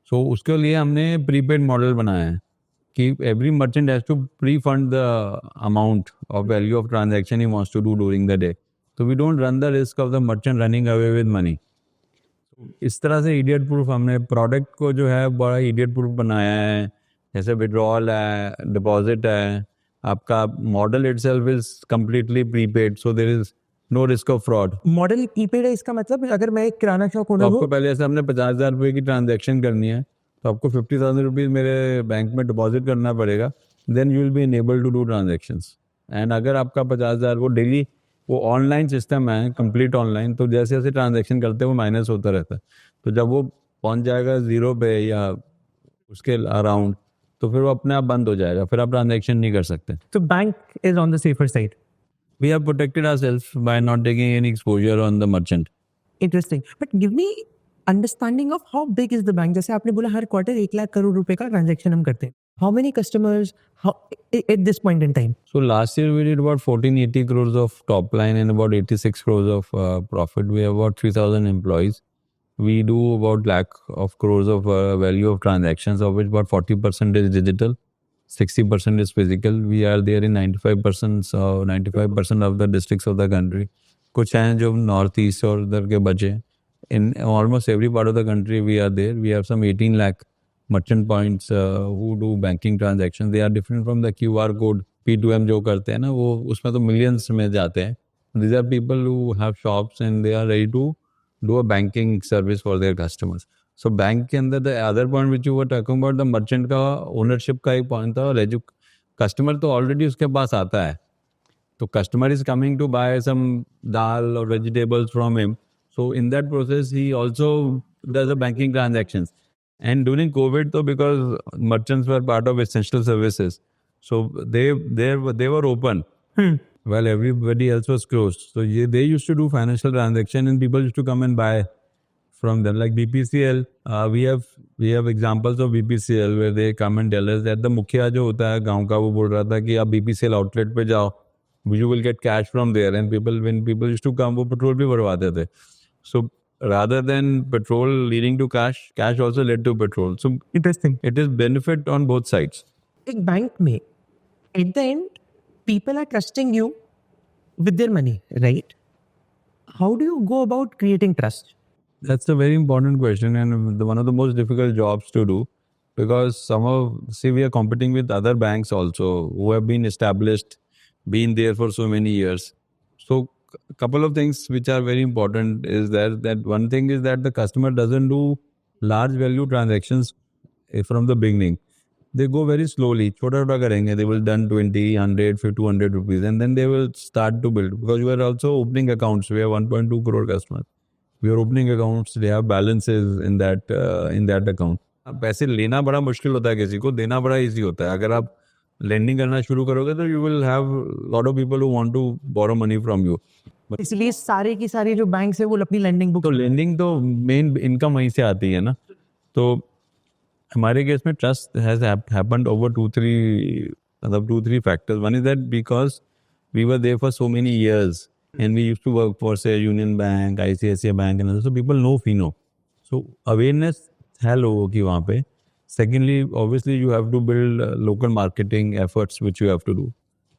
so उसके लिए हमने प्रीपेड मॉडल बनाया है कि every merchant has to prefund the amount of value of transaction he wants to do during the day. तो we don't run the risk of the merchant running away with money. इस तरह से idiot proof हमने product को जो है बड़ा idiot proof बनाया है. जैसे विड्रॉल है, डिपॉजिट है, आपका model itself is completely prepaid, so there is no risk of fraud. Model prepaid है, इसका मतलब अगर मैं एक किराना शॉप तो आपको पहले जैसे हमने 50,000 रुपये की ट्रांजैक्शन करनी है तो आपको 50,000 रुपीज़ मेरे बैंक में डिपॉजिट करना पड़ेगा. Then you will be enable to do transactions. And अगर आपका 50,000 वो डेली, वो ऑनलाइन सिस्टम है, कंप्लीट ऑनलाइन, तो जैसे जैसे ट्रांजैक्शन करते हैं वो माइनस होता रहता है. तो जब वो पहुंच जाएगा 0 पे या उसके अराउंड, तो फिर वो अपने आप बंद हो जाएगा, फिर आप ट्रांजैक्शन नहीं कर सकते. तो bank is on the safer side. We have protected ourselves by not taking any exposure on the merchant. Interesting. But give me understanding of how big is the bank. जैसे आपने बोला हर क्वार्टर 1 लाख करोड़ रुपए का transaction हम करते हैं. How many customers at this point in time? So last year we did about 1480 crores of top line and about 86 crores of profit. We have about 3,000 employees. We do about lakh of crores of value of transactions, of which about 40% is digital, 60% is physical. We are there in 95% of the districts of the country. कुछ हैं जो north east और उधर के बचे. In almost every part of the country we are there. We have some 18 lakh merchant points who do banking transactions. They are different from the QR code P2M जो करते हैं ना, वो उसमें तो millions में जाते हैं. These are people who have shops and they are ready to do a banking service for their customers. So bank के अंदर the other point which you were talking about, the merchant का ownership का एक point था, और customer तो already उसके पास आता है. So customer is coming to buy some dal or vegetables from him. So in that process, he also does a banking transactions. And during COVID, though, because merchants were part of essential services, so they were open while everybody else was closed. So they used to do financial transaction, and people used to come and buy from them. Like BPCL, we have examples of BPCL where they come and tell us that the मुखिया जो होता है गांव का, वो बोल रहा था कि आप BPCL outlet पे जाओ, you will get cash from there. And when people used to come, वो petrol भी भरवाते थे. So rather than petrol leading to cash also led to petrol. So Interesting. it is benefit on both sides. एक bank में at the end people are trusting you with their money, right? How do you go about creating trust? That's a very important question, and one of the most difficult jobs to do, because we are competing with other banks also who have been established, been there for so many years. So a couple of things which are very important is that one thing is that the customer doesn't do large value transactions from the beginning. They go very slowly. Chota karenge. They will done 20, 100, 200 rupees, and then they will start to build, because you are also opening accounts. We have 1.2 crore customers. We are opening accounts. They have balances in that account. पैसे लेना बड़ा मुश्किल होता है किसी को, देना बड़ा इजी होता है. अगर आप लेंडिंग करना शुरू करोगे तो you will have lot of people who want to borrow money from you. इसलिए सारे की सारी जो बैंक्स है वो अपनी लेंडिंग बुक. तो लेंडिंग तो मेन इनकम वहीं से आती है ना. तो हमारे केस में trust has happened over 2-3 factors. One is that because we were there for so many years and we used to work for, say, Union Bank, ICICI Bank and others. So people know Fino. So awareness है लोगों की वहाँ पे. Secondly, obviously you have to build local marketing efforts which you have to do.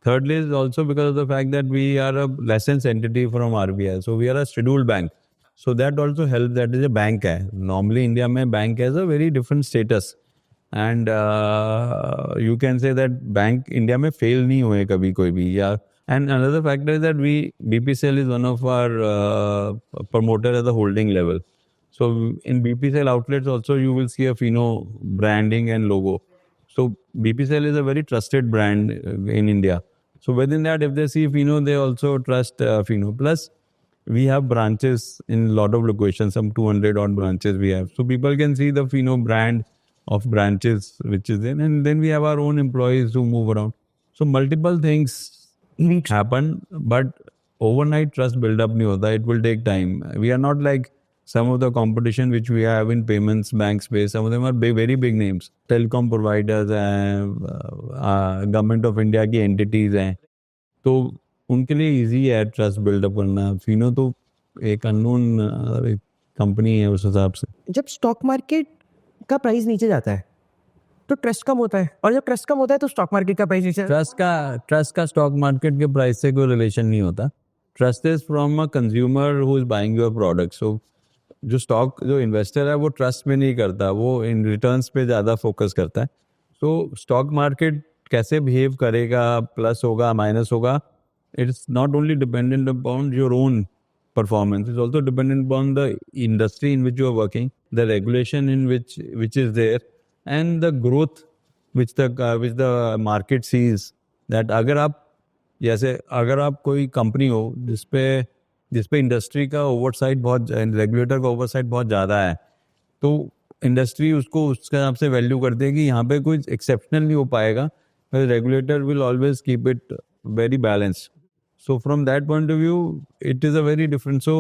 Thirdly is also because of the fact that we are a licensed entity from RBI. So we are a scheduled bank. So that also helps. That is a bank है. Normally India में bank has a very different status. And you can say that bank India में fail नहीं हुए कभी कोई भी. या and another factor is that BPCL is one of our promoters at the holding level. So in BPCL outlets also you will see a Fino branding and logo. So BPCL is a very trusted brand in India. So within that, if they see Fino, they also trust Fino. Plus, we have branches in a lot of locations, some 200 odd branches we have. So people can see the Fino brand of branches which is in, and then we have our own employees who move around. So multiple things happen, but overnight trust build up नहीं होता. It will take time. We are not like some of the competition which we have in payments bank space. Some of them are very big names. Telecom providers हैं, government of India की entities हैं, तो उनके लिए easy है trust build up करना. Fino तो एक unknown कंपनी है उस हिसाब से. जब स्टॉक मार्केट का प्राइस नीचे जाता है तो ट्रस्ट कम होता है, और जब ट्रस्ट कम होता है तो स्टॉक मार्केट का प्राइस नीचे. ट्रस्ट का स्टॉक मार्केट के प्राइस से कोई रिलेशन नहीं होता. Trust is from a consumer who is buying your product. So जो इन्वेस्टर है वो ट्रस्ट में नहीं करता, वो इन रिटर्न्स पे ज़्यादा फोकस करता है. सो स्टॉक मार्केट कैसे बिहेव करेगा, प्लस होगा माइनस होगा, it's not only dependent upon your own performance. It's also dependent upon the industry in which you are working, the regulation in which is there, and the growth which the market sees. That अगर आप कोई company हो जिसपे industry का oversight बहुत, regulator का oversight बहुत ज़्यादा है, तो इंडस्ट्री उसको उसके हिसाब से वैल्यू करती है कि यहाँ पे कोई एक्सेप्शनल नहीं हो पाएगा. Regulator will always keep it very balanced. So from that point of view, it is a very different. So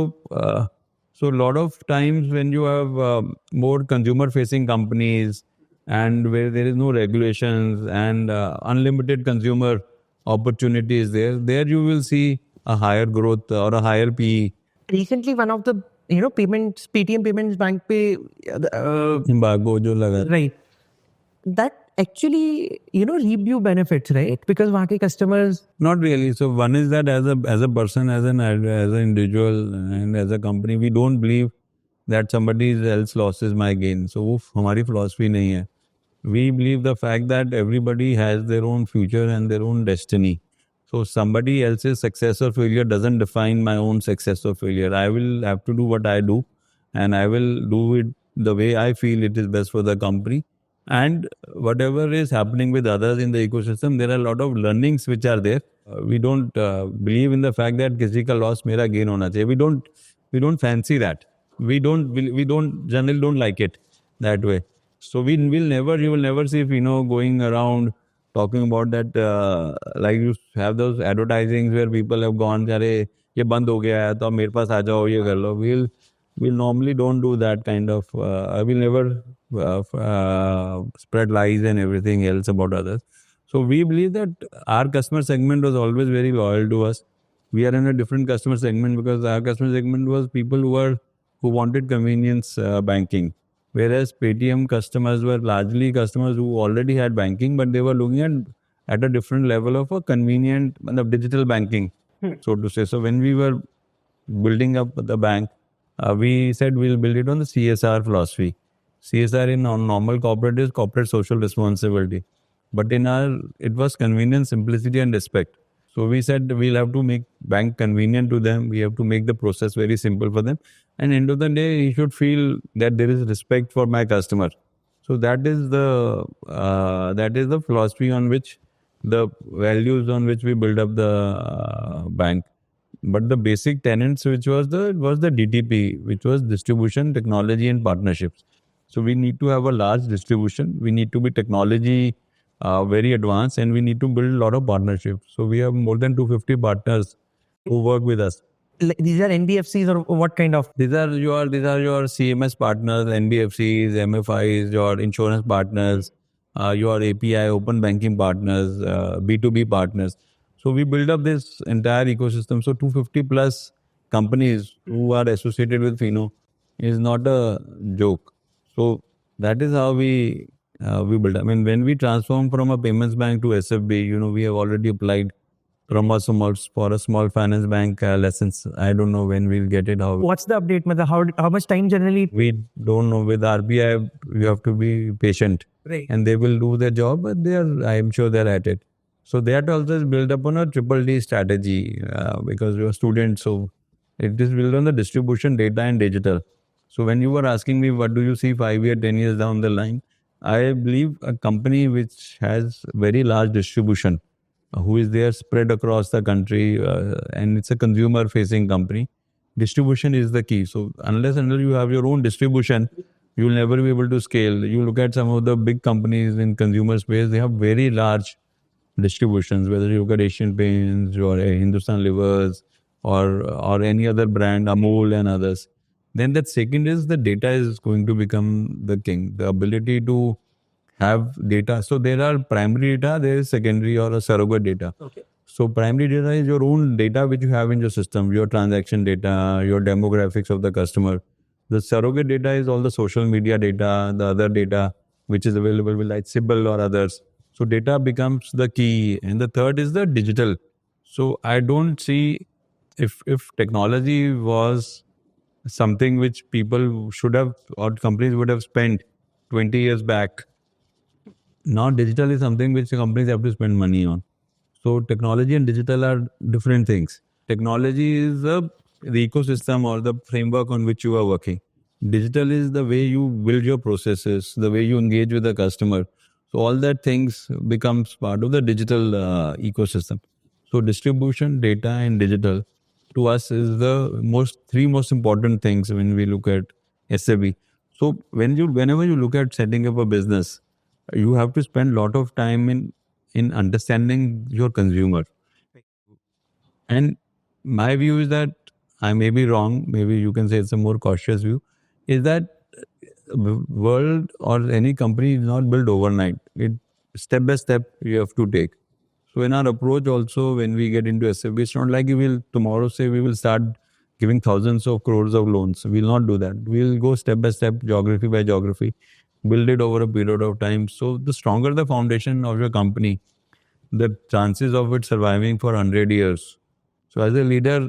So a lot of times when you have more consumer-facing companies and where there is no regulations and unlimited consumer opportunities there you will see a higher growth or a higher PE. Recently, one of the payments, Paytm Payments Bank Pay, Embargo जो लगा right, that actually reap you benefits, right? Because वहाँ के customers, Not really. So one is that as a person, as an individual, and as a company, we don't believe that somebody else loss is my gain. So वो हमारी philosophy नहीं है. We believe the fact that everybody has their own future and their own destiny. So somebody else's success or failure doesn't define my own success or failure. I will have to do what I do, and I will do it the way I feel it is best for the company. And whatever is happening with others in the ecosystem, there are a lot of learnings which are there. We don't believe in the fact that किसी का loss मेरा gain होना चाहिए. We don't fancy that. We generally don't like it that way. So you will never see going around talking about that like you have those advertisings where people have gone, अरे ये बंद हो गया है तो अब मेरे पास आ जाओ ये कर लो. We'll normally don't do that kind of. I will never spread lies and everything else about others. So we believe that our customer segment was always very loyal to us. We are in a different customer segment because our customer segment was people who wanted convenience banking. Whereas Paytm customers were largely customers who already had banking, but they were looking at a different level of a convenient digital banking, so to say. So when we were building up the bank, we said we'll build it on the CSR philosophy. CSR in normal corporate is corporate social responsibility. But in our, it was convenience, simplicity and respect. So we said we'll have to make bank convenient to them. We have to make the process very simple for them. And end of the day, he should feel that there is respect for my customer. So that is the philosophy on which the values on which we build up the bank. But the basic tenets, which was the DTP, which was distribution, technology, and partnerships. So we need to have a large distribution. We need to be technology very advanced, and we need to build a lot of partnerships. So we have more than 250 partners who work with us. these are NBFCs or what kind of? These are your CMS partners, NBFCs, MFIs, your insurance partners, your API open banking partners, B2B partners. So we build up this entire ecosystem. So 250 plus companies who are associated with Fino is not a joke. So that is how we build. I mean, when we transform from a payments bank to SFB, we have already applied from a small finance bank lessons. I don't know when we'll get it. What's the update? How much time generally? We don't know. With RBI, you have to be patient, Right. and they will do their job. But I'm sure they're at it. So that also is built upon a triple D strategy because you're a student. So it is built on the distribution, data, and digital. So when you were asking me, what do you see 5 years, 10 years down the line? I believe a company which has very large distribution, who is there spread across the country, and it's a consumer-facing company. Distribution is the key. So unless you have your own distribution, you will never be able to scale. You look at some of the big companies in consumer space; they have very large distributions. Whether you look at Asian Paints or Hindustan Livers or any other brand, Amul and others. Then that second is the data is going to become the king. The ability to have data. So there are primary data, there is secondary or a surrogate data. Okay. So primary data is your own data which you have in your system, your transaction data, your demographics of the customer. The surrogate data is all the social media data, the other data which is available with like Sybil or others. So data becomes the key. And the third is the digital. So I don't see if technology was something which people should have or companies would have spent 20 years back. Now digital is something which companies have to spend money on. So technology and digital are different things. Technology is the ecosystem or the framework on which you are working. Digital is the way you build your processes, the way you engage with the customer. So all that things becomes part of the digital ecosystem. So distribution, data, and digital to us is the three most important things when we look at SAB. So whenever you look at setting up a business, you have to spend a lot of time in understanding your consumer. And my view is that I may be wrong, maybe you can say it's a more cautious view, is that world or any company is not built overnight. It step by step you have to take. So in our approach also, when we get into SFB, it's not like we will tomorrow say we will start giving thousands of crores of loans. We will not do that. We will go step by step, geography by geography, build it over a period of time. So the stronger the foundation of your company, the chances of it surviving for 100 years. So as a leader,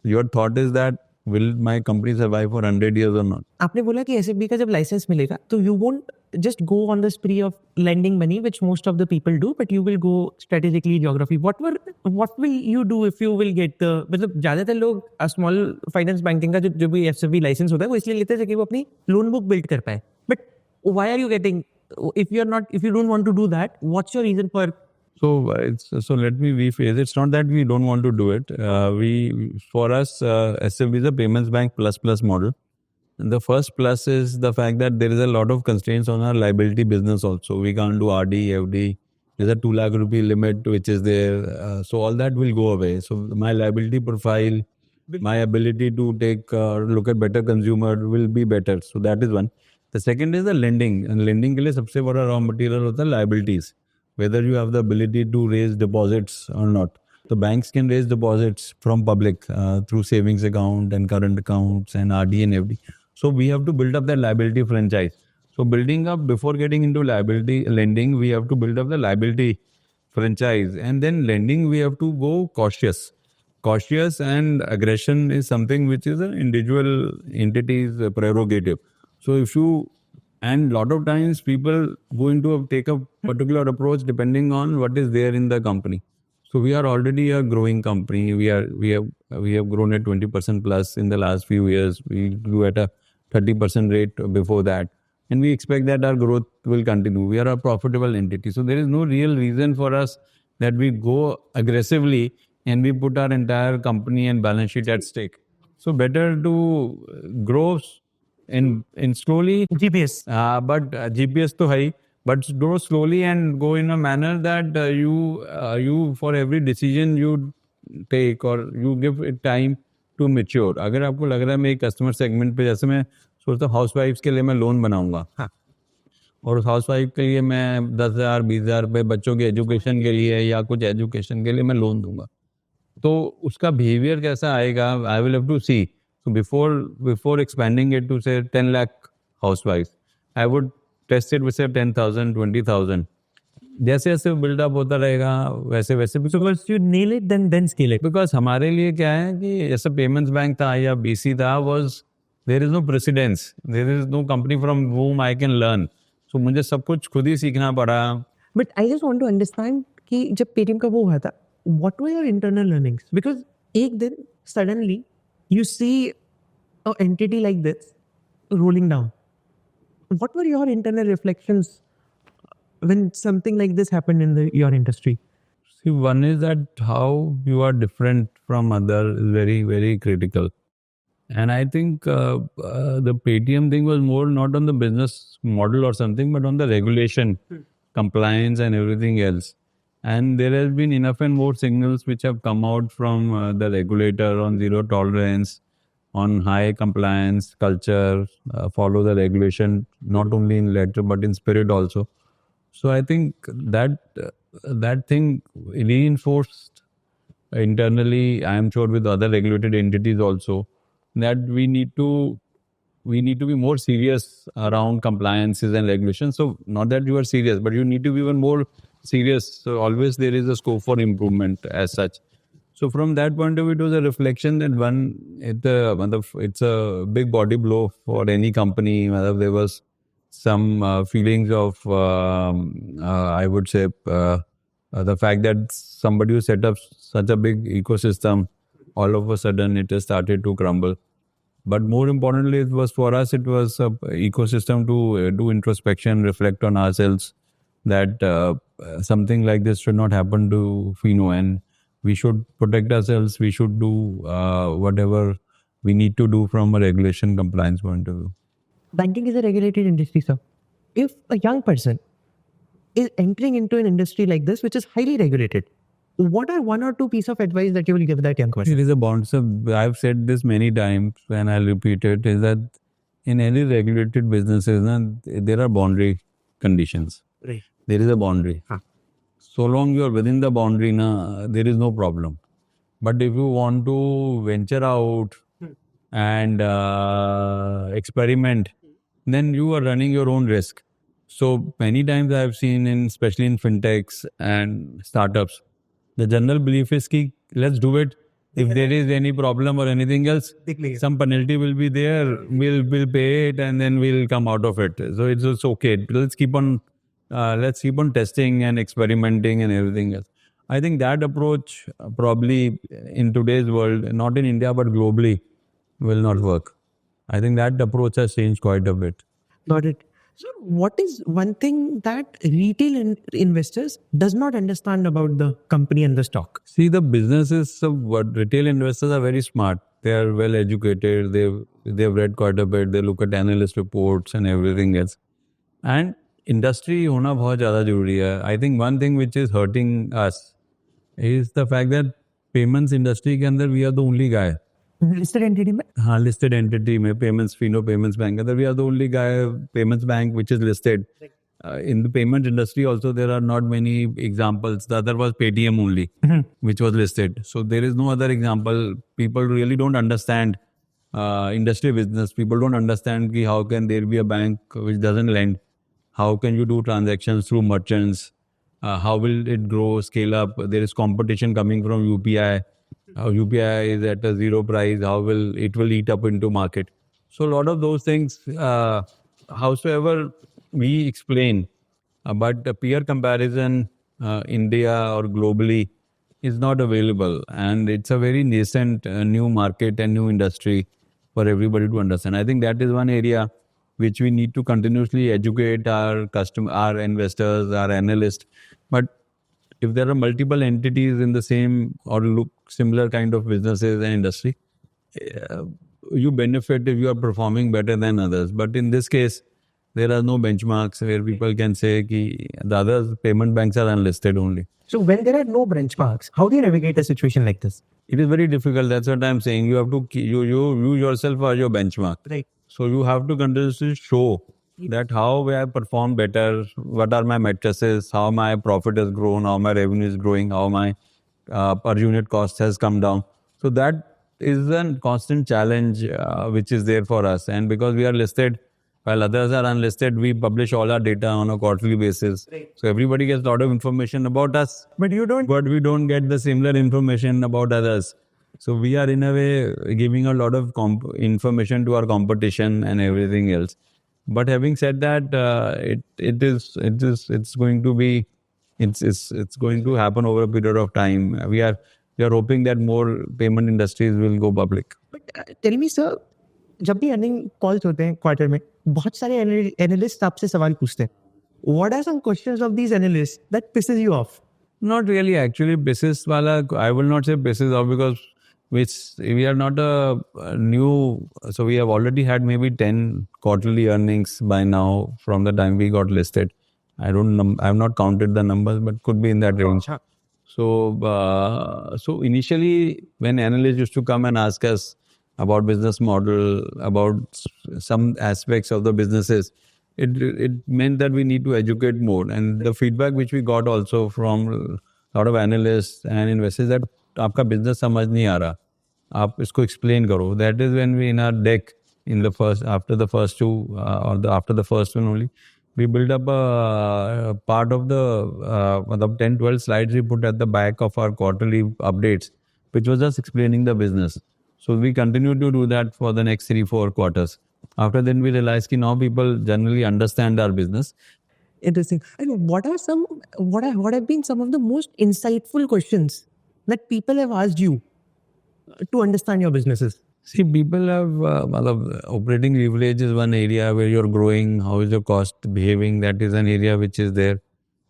your thought is that will my company survive for 100 years or not? आपने बोला कि SFB का जब licence मिलेगा तो you won't just go on the स्प्री of lending money which most of the people do, but you will go strategically geography. What will you do if you will get the, मतलब ज्यादातर लोग small finance banking का जो भी FCB licence होता है वो इसलिए लेते हैं कि वो अपनी लोन बुक बिल्ड कर पाए. But why are you getting, if you don't want to do that, what's your reason for? So let me rephrase. It's not that we don't want to do it. For us, SFB is a payments bank plus model. The first plus is the fact that there is a lot of constraints on our liability business also. We can't do RD, FD. There's a 2 lakh rupee limit which is there. So all that will go away. So my liability profile, my ability to take look at better consumer will be better. So that is one. The second is the lending. And lending के लिए सबसे बड़ा raw material होता है liabilities. Whether you have the ability to raise deposits or not. The banks can raise deposits from public through savings account and current accounts and RD and FD. So we have to build up that liability franchise. So building up, before getting into liability lending, we have to build up the liability franchise. And then lending, we have to go cautious. Cautious and aggression is something which is an individual entity's prerogative. So if you, and lot of times people go into take a particular approach depending on what is there in the company. So we are already a growing company. We have grown at 20% plus in the last few years. We grew at a 30% rate before that. And we expect that our growth will continue. We are a profitable entity. So there is no real reason for us that we go aggressively and we put our entire company and balance sheet at stake. So better to grow in slowly. GPS. But GPS to high. But grow slowly and go in a manner that you for every decision you take or you give it time to mature. अगर आपको लग रहा है मैं एक customer segment पे, जैसे मैं सोचता हूँ हाउस वाइफ्स के लिए मैं लोन बनाऊंगा, और उस हाउस वाइफ के लिए मैं 10,000 20,000 रुपये बच्चों के एजुकेशन के लिए या कुछ एजुकेशन के लिए मैं लोन दूंगा, तो उसका बिहेवियर कैसा आएगा, I will have to see. So before expanding it to say 10 lakh housewives, I would test it with say 10,000, 20,000. जैसे जैसे बिल्डअप होता रहेगा वैसे वैसे. Because you nail it, then scale it. Because हमारे लिए क्या है कि जैसे पेमेंट्स बैंक था या BC था, was there is no precedence, there is no company from whom I can learn. So मुझे सब कुछ खुद ही सीखना पड़ा. But I just want to understand कि जब पेटीएम का वो हुआ था, what were your internal learnings? Because एक दिन suddenly you see an entity like this rolling down. What were your internal reflections when something like this happened in your industry? See, one is that how you are different from other is very, very critical. And I think the Paytm thing was more not on the business model or something, but on the regulation, compliance and everything else. And there has been enough and more signals which have come out from the regulator on zero tolerance, on high compliance culture, follow the regulation, not only in letter but in spirit also. So I think that thing reinforced internally, I am sure with other regulated entities also, that we need to be more serious around compliances and regulations. So not that you are serious, but you need to be even more serious. So always there is a scope for improvement as such. So from that point of view, it was a reflection that it's a big body blow for any company. There was some feelings of, I would say, the fact that somebody who set up such a big ecosystem, all of a sudden it has started to crumble. But more importantly, it was for us, it was an ecosystem to do introspection, reflect on ourselves, that something like this should not happen to Fino, and we should protect ourselves. We should do whatever we need to do from a regulation compliance point of view. Banking is a regulated industry, sir. If a young person is entering into an industry like this, which is highly regulated, what are one or two piece of advice that you will give that young person? It is a bond. So I've said this many times and I'll repeat it, is that in any regulated businesses, there are boundary conditions. Right. There is a boundary. Huh. So long you are within the boundary, there is no problem. But if you want to venture out and experiment, then you are running your own risk. So many times I have seen, especially in fintechs and startups, the general belief is ki, let's do it. If there is any problem or anything else, some penalty will be there. We'll pay it and then we'll come out of it. So it's okay. Let's keep on testing and experimenting and everything else. I think that approach probably in today's world, not in India but globally, will not work. I think that approach has changed quite a bit. Got it. So what is one thing that retail investors does not understand about the company and the stock? See, the businesses of what retail investors are very smart. They are well educated. They've read quite a bit. They look at analyst reports and everything else. And industry होना बहुत ज़्यादा जरूरी है. I think one thing which is hurting us is the fact that payments industry के अंदर we are the only guy. Listed entity में? हाँ, listed entity में payments Fino payments bank अंदर we are the only guy payments bank which is listed. In the payment industry also there are not many examples. The other was Paytm only, which was listed. So there is no other example. People really don't understand industry business. People don't understand ki how can there be a bank which doesn't lend. How can you do transactions through merchants? How will it grow, scale up? There is competition coming from UPI. UPI is at a zero price. How will it eat up into market? So a lot of those things, howsoever we explain, but the peer comparison, India or globally, is not available, and it's a very nascent new market and new industry for everybody to understand. I think that is one area which we need to continuously educate our our investors, our analysts. But if there are multiple entities in the same or look similar kind of businesses and industry, you benefit if you are performing better than others. But in this case, there are no benchmarks where people can say ki the other payment banks are unlisted only. So when there are no benchmarks, how do you navigate a situation like this? It is very difficult. That's what I'm saying. You have to you yourself are your benchmark. Right. So you have to continuously show that how I perform better, what are my matrices, how my profit has grown, how my revenue is growing, how my per unit cost has come down. So that is a constant challenge which is there for us. And because we are listed, while others are unlisted, we publish all our data on a quarterly basis. Right. So everybody gets a lot of information about us. But we don't get the similar information about others. So we are in a way giving a lot of information to our competition and everything else. But having said that, it's going to happen over a period of time. We are hoping that more payment industries will go public. But tell me, sir, जब भी earning calls होते हैं quarter में, बहुत सारे analyst आपसे सवाल पूछते हैं. What are some questions of these analysts that pisses you off? Not really, actually. Pisses wala, I will not say pisses off because we are not a new. So we have already had maybe 10 quarterly earnings by now from the time we got listed. I have not counted the numbers, but could be in that range. So initially, when analysts used to come and ask us about business model, about some aspects of the businesses, it meant that we need to educate more. And the feedback which we got also from a lot of analysts and investors that आपका business समझ नहीं आ रहा, आप इसको explain करो. That is when we in our deck after the first two after the first one only, we build up a part of the 10-12 slides we put at the back of our quarterly updates, which was just explaining the business. So we continue to do that for the next 3-4 quarters. After then we realized that now people generally understand our business. Interesting. And what have been some of the most insightful questions that people have asked you to understand your businesses? See, people have operating leverage is one area where you're growing. How is your cost behaving? That is an area which is there.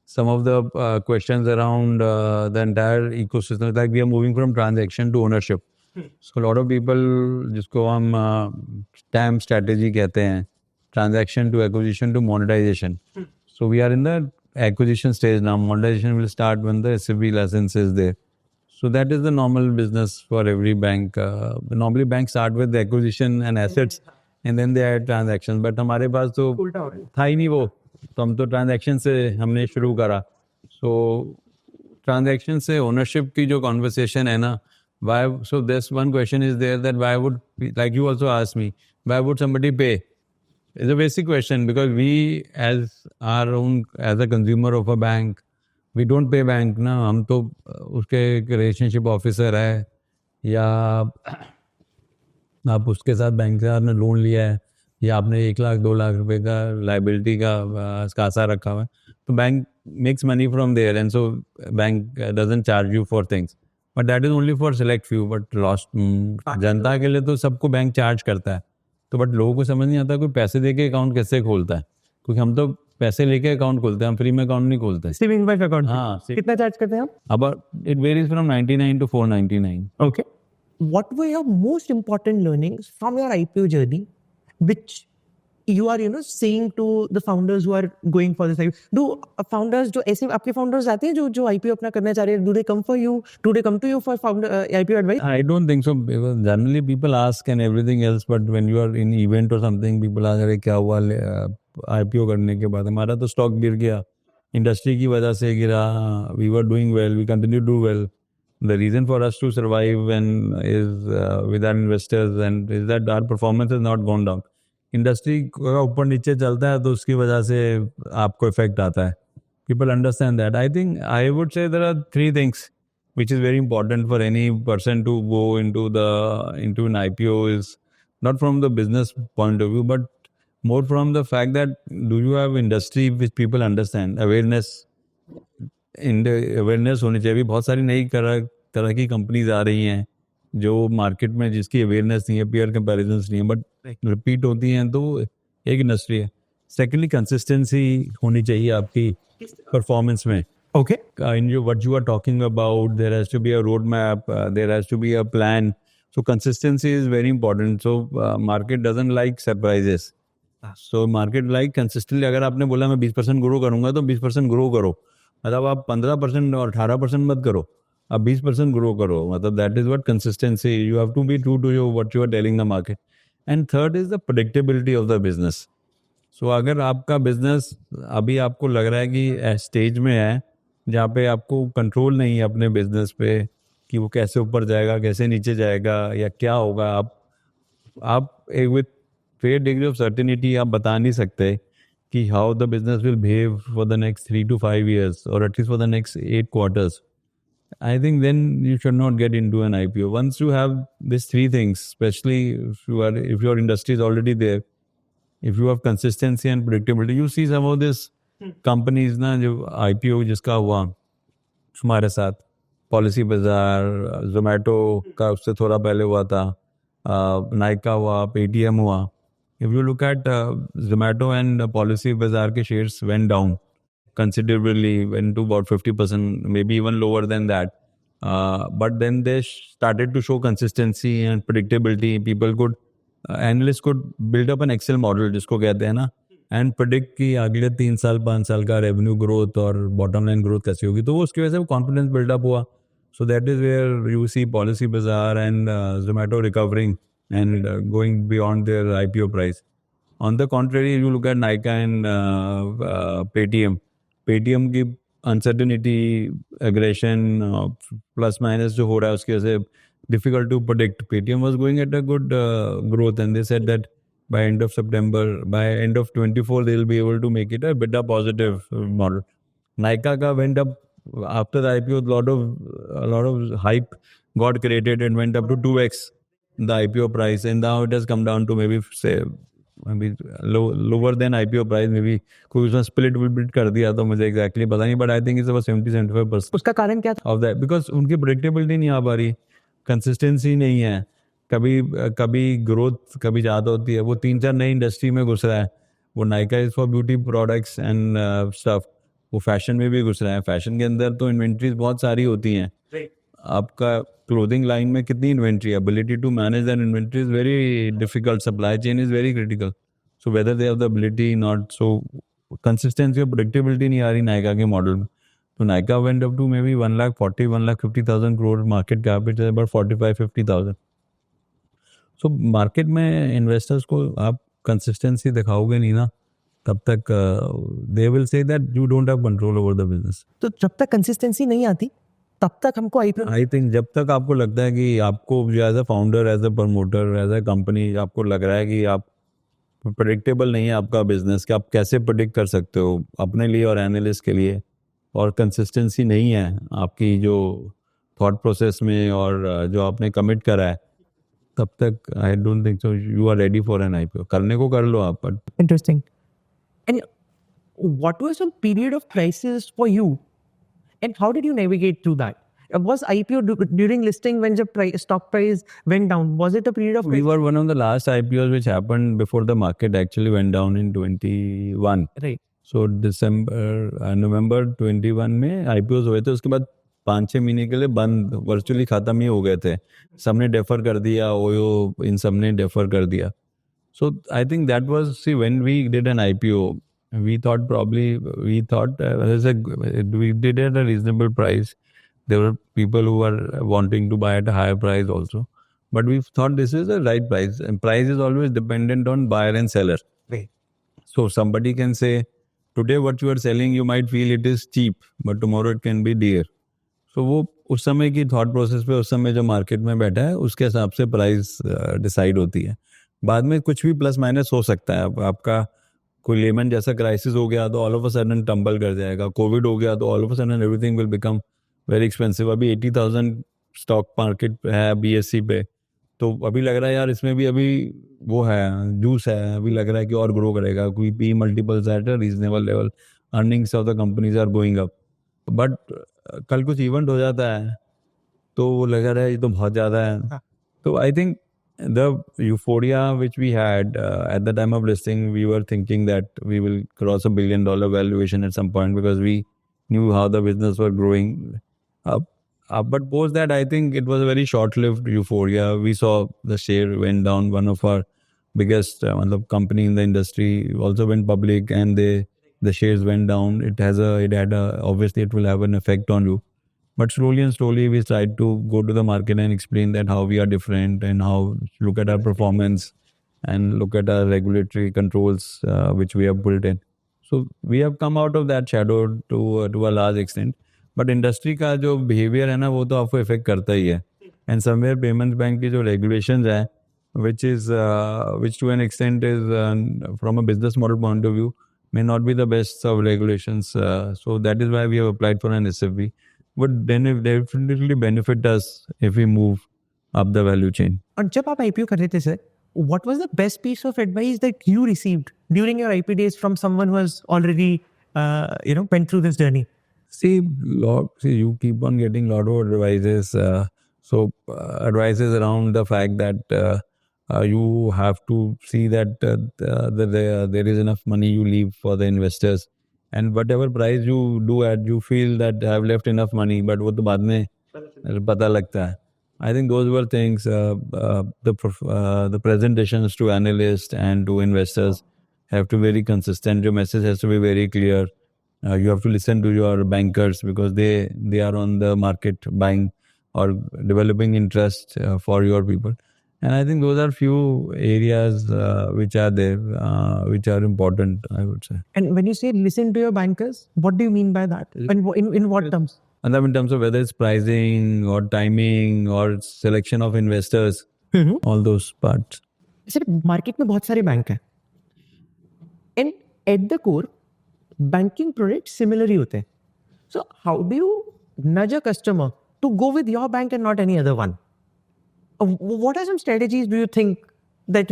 Some of the questions around the entire ecosystem, like we are moving from transaction to ownership. So a lot of people, जिसको हम TAM strategy कहते हैं, transaction to acquisition to monetization. So we are in the acquisition stage now. Monetization will start when the SFB license is there. So that is the normal business for every bank. Normally banks start with the acquisition and assets and then they add transactions. But हमारे पास तो उल्टा हो रहा है. था ही नहीं वो, तो हम तो ट्रांजैक्शन से हमने शुरू करा. So transaction से ownership की जो conversation है ना, why? So this one question is there that why would, like you also asked me, why would somebody pay? It's a basic question because we as our own, as a consumer of a bank, we don't pay bank ना, हम तो उसके relationship officer है या आप उसके साथ bank से आपने लोन लिया है या आपने 1 लाख 2 लाख रुपए का लाइबिलिटी का कासा रखा हुआ है, तो bank makes money from there and so bank doesn't charge you for things, but that is only for select few. But lost जनता के लिए तो सबको बैंक चार्ज करता है. तो बट लोगों को समझ नहीं आता कोई पैसे दे के अकाउंट कैसे खोलता है, क्योंकि हम तो पैसे लेके अकाउंट खोलते हैं, हम फ्री में अकाउंट नहीं खोलते. Savings bank account. हाँ, कितना चार्ज करते हैं आप? अब it varies from 99 to 499. Okay. What were your most important learnings from your IPO journey, which you are, saying to the founders who are going for this IPO? Do founders, जो ऐसे आपके founders आते हैं जो IPO अपना करना चाह रहे हैं, do they come for you? Do they come to you for founder IPO advice? I don't think so. Because generally people ask and everything else, but when you are in event or something, people ask, अरे क्या हुआ IPO करने के बाद? हमारा तो stock गिर गया, इंडस्ट्री की वजह से गिरा. We were doing well, we continue to do well. The reason for us to survive and is with our investors and is that our performance has not gone down. Industry का ऊपर नीचे चलता है तो उसकी वजह से आपको इफेक्ट आता है. People understand that. I think I would say there are 3 things which is very important for any person to go into an IPO is not from the business point of view, but more from the fact that do you have industry which people understand, awareness होनी चाहिए. बहुत सारी नई तरह की companies आ रही हैं जो मार्केट में जिसकी अवेयरनेस नहीं है, पेयर कंपैरिजंस नहीं है, बट रिपीट होती हैं, तो एक इंडस्ट्री है. सेकेंडली कंसिस्टेंसी होनी चाहिए आपकी परफॉर्मेंस में. Okay. In what you are talking about, there has to be a roadmap, there has to be a plan. So consistency is very important. So market doesn't like surprises. So market like consistently. अगर आपने बोला मैं 20% grow करूंगा तो 20% grow करो. मतलब आप 15% और 18% मत करो, आप 20% ग्रो करो. मतलब that is what consistency. You have to be true to your what you are telling the market. And third is the predictability of the business. So अगर आपका बिजनेस अभी आपको लग रहा है कि स्टेज में है जहाँ पे आपको कंट्रोल नहीं है अपने बिजनेस पे कि वो कैसे ऊपर जाएगा, कैसे नीचे जाएगा या क्या होगा, आप एक with fair degree of certainty आप बता नहीं सकते कि how the business will behave for the next 3 to 5 years or at least for the next 8 quarters. I think then you should not get into an IPO. Once you have these 3 things, especially if your industry is already there, if you have consistency and predictability, you see some of these companies ना जो IPO जिसका हुआ हमारे साथ, policy बाजार, जोमेटो का उससे थोड़ा पहले हुआ था, नाइका हुआ, पेटीएम हुआ. If you look at Zomato and Policy Bazaar के shares went down considerably, went to about 50%, maybe even lower than that. But then they started to show consistency and predictability. People could, analysts could build up an Excel model जिसको कहते हैं ना, and predict कि अगले 3 साल 5 साल का revenue growth और bottom line growth कैसी होगी. तो वो उसकी वजह से confidence build up हुआ. So that is where you see Policy Bazaar and Zomato recovering and going beyond their IPO price. On the contrary, you look at Nykaa and Paytm. Paytm की uncertainty, aggression, plus minus जो हो रहा है उसकी वजह से difficult to predict. Paytm was going at a good growth and they said that by end of September, by end of 24, they will be able to make it a bit positive model. Nykaa ka went up after the IPO. A lot of hype got created and went up to 2x the IPO price, and now it has come down to maybe lower than IPO price. Maybe कोई उसमें split कर दिया तो मुझे exactly पता नहीं, but I think it's about 70-75%. उसका कारण क्या था? Of that, because उनकी predictability नहीं आ पा रही, consistency नहीं है, कभी growth कभी ज़्यादा होती है. वो 3-4 नई इंडस्ट्री में घुस रहा है. वो Nykaa is for beauty products and stuff. वो फैशन में भी घुस रहा है. फैशन के अंदर तो इन्वेंट्रीज बहुत सारी होती हैं. आपका क्लोथिंग लाइन में कितनी इन्वेंट्री है, ability to manage that inventory is very difficult. Supply chain is very critical. So whether they have the ability not. So consistency और predictability नहीं आ रही नायका के मॉडल में. तो Nykaa went up to maybe 140, 150,000 crore market cap, which is about 45-50,000. So market में investors को आप consistency दिखाओगे नहीं ना, तब तक they will say that you don't have control over the business. तो जब तक कंसिस्टेंसी नहीं आती तब तक हमको आईपीओ आई थिंक जब तक आपको लगता है कि आपको as a founder, as a promoter, as a company आपको लग रहा है कि आप प्रेडिक्टेबल नहीं है आपका बिजनेस, कि आप कैसे प्रेडिक्ट कर सकते हो अपने लिए और एनालिस्ट के लिए, और कंसिस्टेंसी नहीं है आपकी जो थॉट प्रोसेस में और जो आपने कमिट करा है, तब तक I don't think so you are ready for an IPO. करने को कर लो आप, but Interesting. And what was some period of crisis for you? And how did you navigate through that? Was IPO during listing when the stock price went down? Was it a period of we crisis? were one of the last IPOs which happened before the market actually went down in 21. Right. सो नवंबर 21 में IPO हुए थे. उसके बाद 5-6 महीने के लिए बंद, virtually ख़त्म ही हो गए थे. सबने डेफर कर दिया, ओयो इन सब ने डेफर कर दिया. So I think that was, see when we did an IPO, we thought we did at a reasonable price. There were people who were wanting to buy at a higher price also, but we thought this is the right price, and price is always dependent on buyer and seller. Right. So somebody can say, today what you are selling, you might feel it is cheap, but tomorrow it can be dear. So वो उस समय की thought process पे, उस समय जो market में बैठा है उसके हिसाब से प्राइस डिसाइड होती है. बाद में कुछ भी प्लस माइनस हो सकता है. आपका कोई लेमन जैसा क्राइसिस हो गया तो all of a sudden tumble कर जाएगा. कोविड हो गया तो all of a sudden everything will become very expensive. अभी 80,000 स्टॉक मार्केट है BSE पे, तो अभी लग रहा है यार इसमें भी अभी वो है, जूस है, अभी लग रहा है कि और ग्रो करेगा. कोई P multiples at a reasonable level, earnings of the companies are going up. But कल कुछ इवेंट हो जाता है तो वो लग रहा है ये तो बहुत ज़्यादा है. तो I think the euphoria which we had at the time of listing, we were thinking that we will cross $1 billion valuation at some point because we knew how the business were growing. But post that, I think it was a very short-lived euphoria. We saw the share went down. One of our biggest company in the industry also went public, and the shares went down. Obviously it will have an effect on you. But slowly and slowly, we tried to go to the market and explain that how we are different, and how look at our performance and look at our regulatory controls which we have built in. So we have come out of that shadow to a large extent. But industry का जो behavior है ना, वो तो आपको affect करता ही है. And somewhere payments bank की जो regulations है, which to an extent is from a business model point of view may not be the best of regulations. So that is why we have applied for an SFB. Would definitely benefit us if we move up the value chain. और जब आप IPO कर रहे थे sir, what was the best piece of advice that you received during your IP days from someone who has already went through this journey? See, you keep on getting a lot of advices. Advices around the fact that you have to see that there is enough money you leave for the investors. And whatever price you do at, you feel that I have left enough money, but वो तो बाद में पता लगता है. I think those were things. The presentations to analysts and to investors have to be very consistent. Your message has to be very clear. You have to listen to your bankers because they are on the market buying or developing interest for your people. And I think those are few areas which are there, which are important, I would say. And when you say listen to your bankers, what do you mean by that? In what terms? And in terms of whether it's pricing or timing or selection of investors, all those parts. Sir market में बहुत सारे bank हैं, and at the core banking product similar ही होते हैं. So how do you nudge a customer to go with your bank and not any other one? What are some strategies do you think that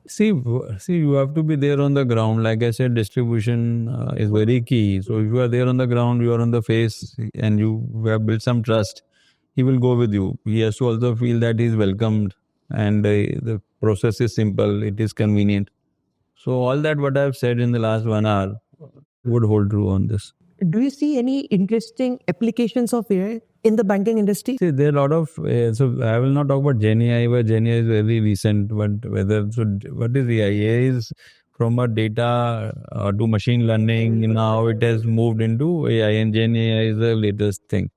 See, you have to be there on the ground. Like I said, distribution is very key. So if you are there on the ground, you are on the face, and you have built some trust, he will go with you. He has to also feel that he is welcomed, and the process is simple, it is convenient. So all that what I have said in the last 1 hour would hold true on this. Do you see any interesting applications of AI in the banking industry? See, there are a lot of, so I will not talk about GenAI, but GenAI is very recent, but what is AI? AI is from a data to machine learning. Now it has moved into AI, and Gen AI is the latest thing.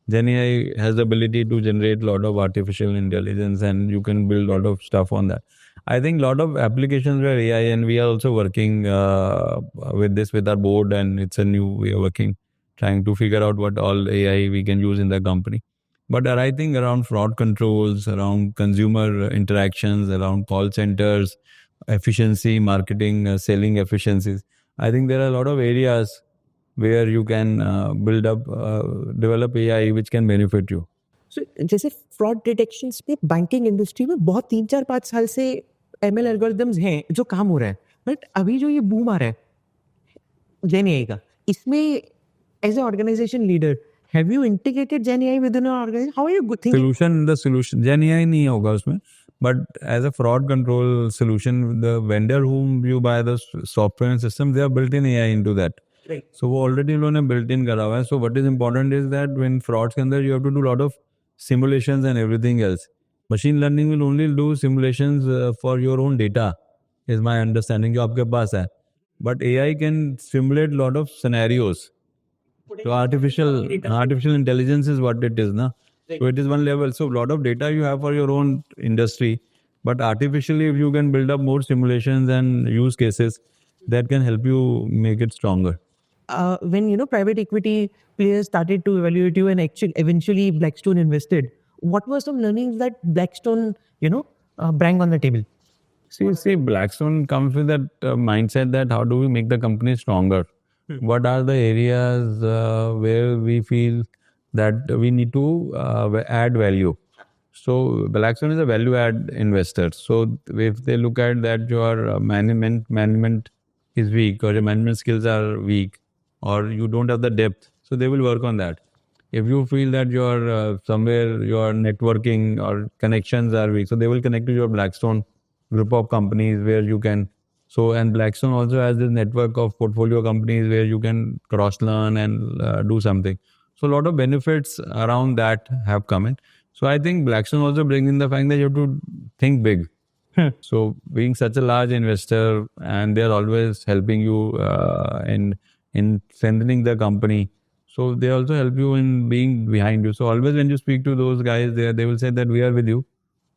Gen AI has the ability to generate a lot of artificial intelligence, and you can build a lot of stuff on that. I think a lot of applications were AI, and we are also working with this with our board, and it's a new way of working, trying to figure out what all AI we can use in the company. But I think around fraud controls, around consumer interactions, around call centers, efficiency, marketing, selling efficiencies, I think there are a lot of areas where you can develop AI which can benefit you. So, जैसे fraud detection पे banking industry में बहुत 3-4-5 साल से ML algorithms हैं जो काम हो रहा है, बट अभी जो ये बूम आ रहा है जेन एआई का, इसमें as a organization leader have you integrated Gen AI within your organization? How are you thinking? The solution Gen AI नहीं होगा उसमें, but as a fraud control solution, the vendor whom you buy the software and system, they have built in AI into that. Right. So वो already उन्होंने built in करा हुआ है. So what is important is that when frauds के अंदर you have to do a lot of simulations and everything else. Machine learning will only do simulations for your own data, is my understanding जो आपके पास है. But AI can simulate a lot of scenarios. So artificial intelligence is what it is, na? So it is one level. So a lot of data you have for your own industry, but artificially, if you can build up more simulations and use cases, that can help you make it stronger. When private equity players started to evaluate you and actually eventually Blackstone invested, what were some learnings that Blackstone bring on the table? See, Blackstone comes with that mindset that how do we make the company stronger? What are the areas where we feel that we need to add value? So Blackstone is a value add investor. So if they look at that your management is weak, or your management skills are weak, or you don't have the depth, so they will work on that. If you feel that you're somewhere your networking or connections are weak, so they will connect to your Blackstone group of companies where you can. So, and Blackstone also has this network of portfolio companies where you can cross learn and do something. So a lot of benefits around that have come in. So I think Blackstone also brings in the fact that you have to think big. So being such a large investor, and they're always helping you in strengthening the company. So they also help you in being behind you. So always when you speak to those guys there, they will say that we are with you.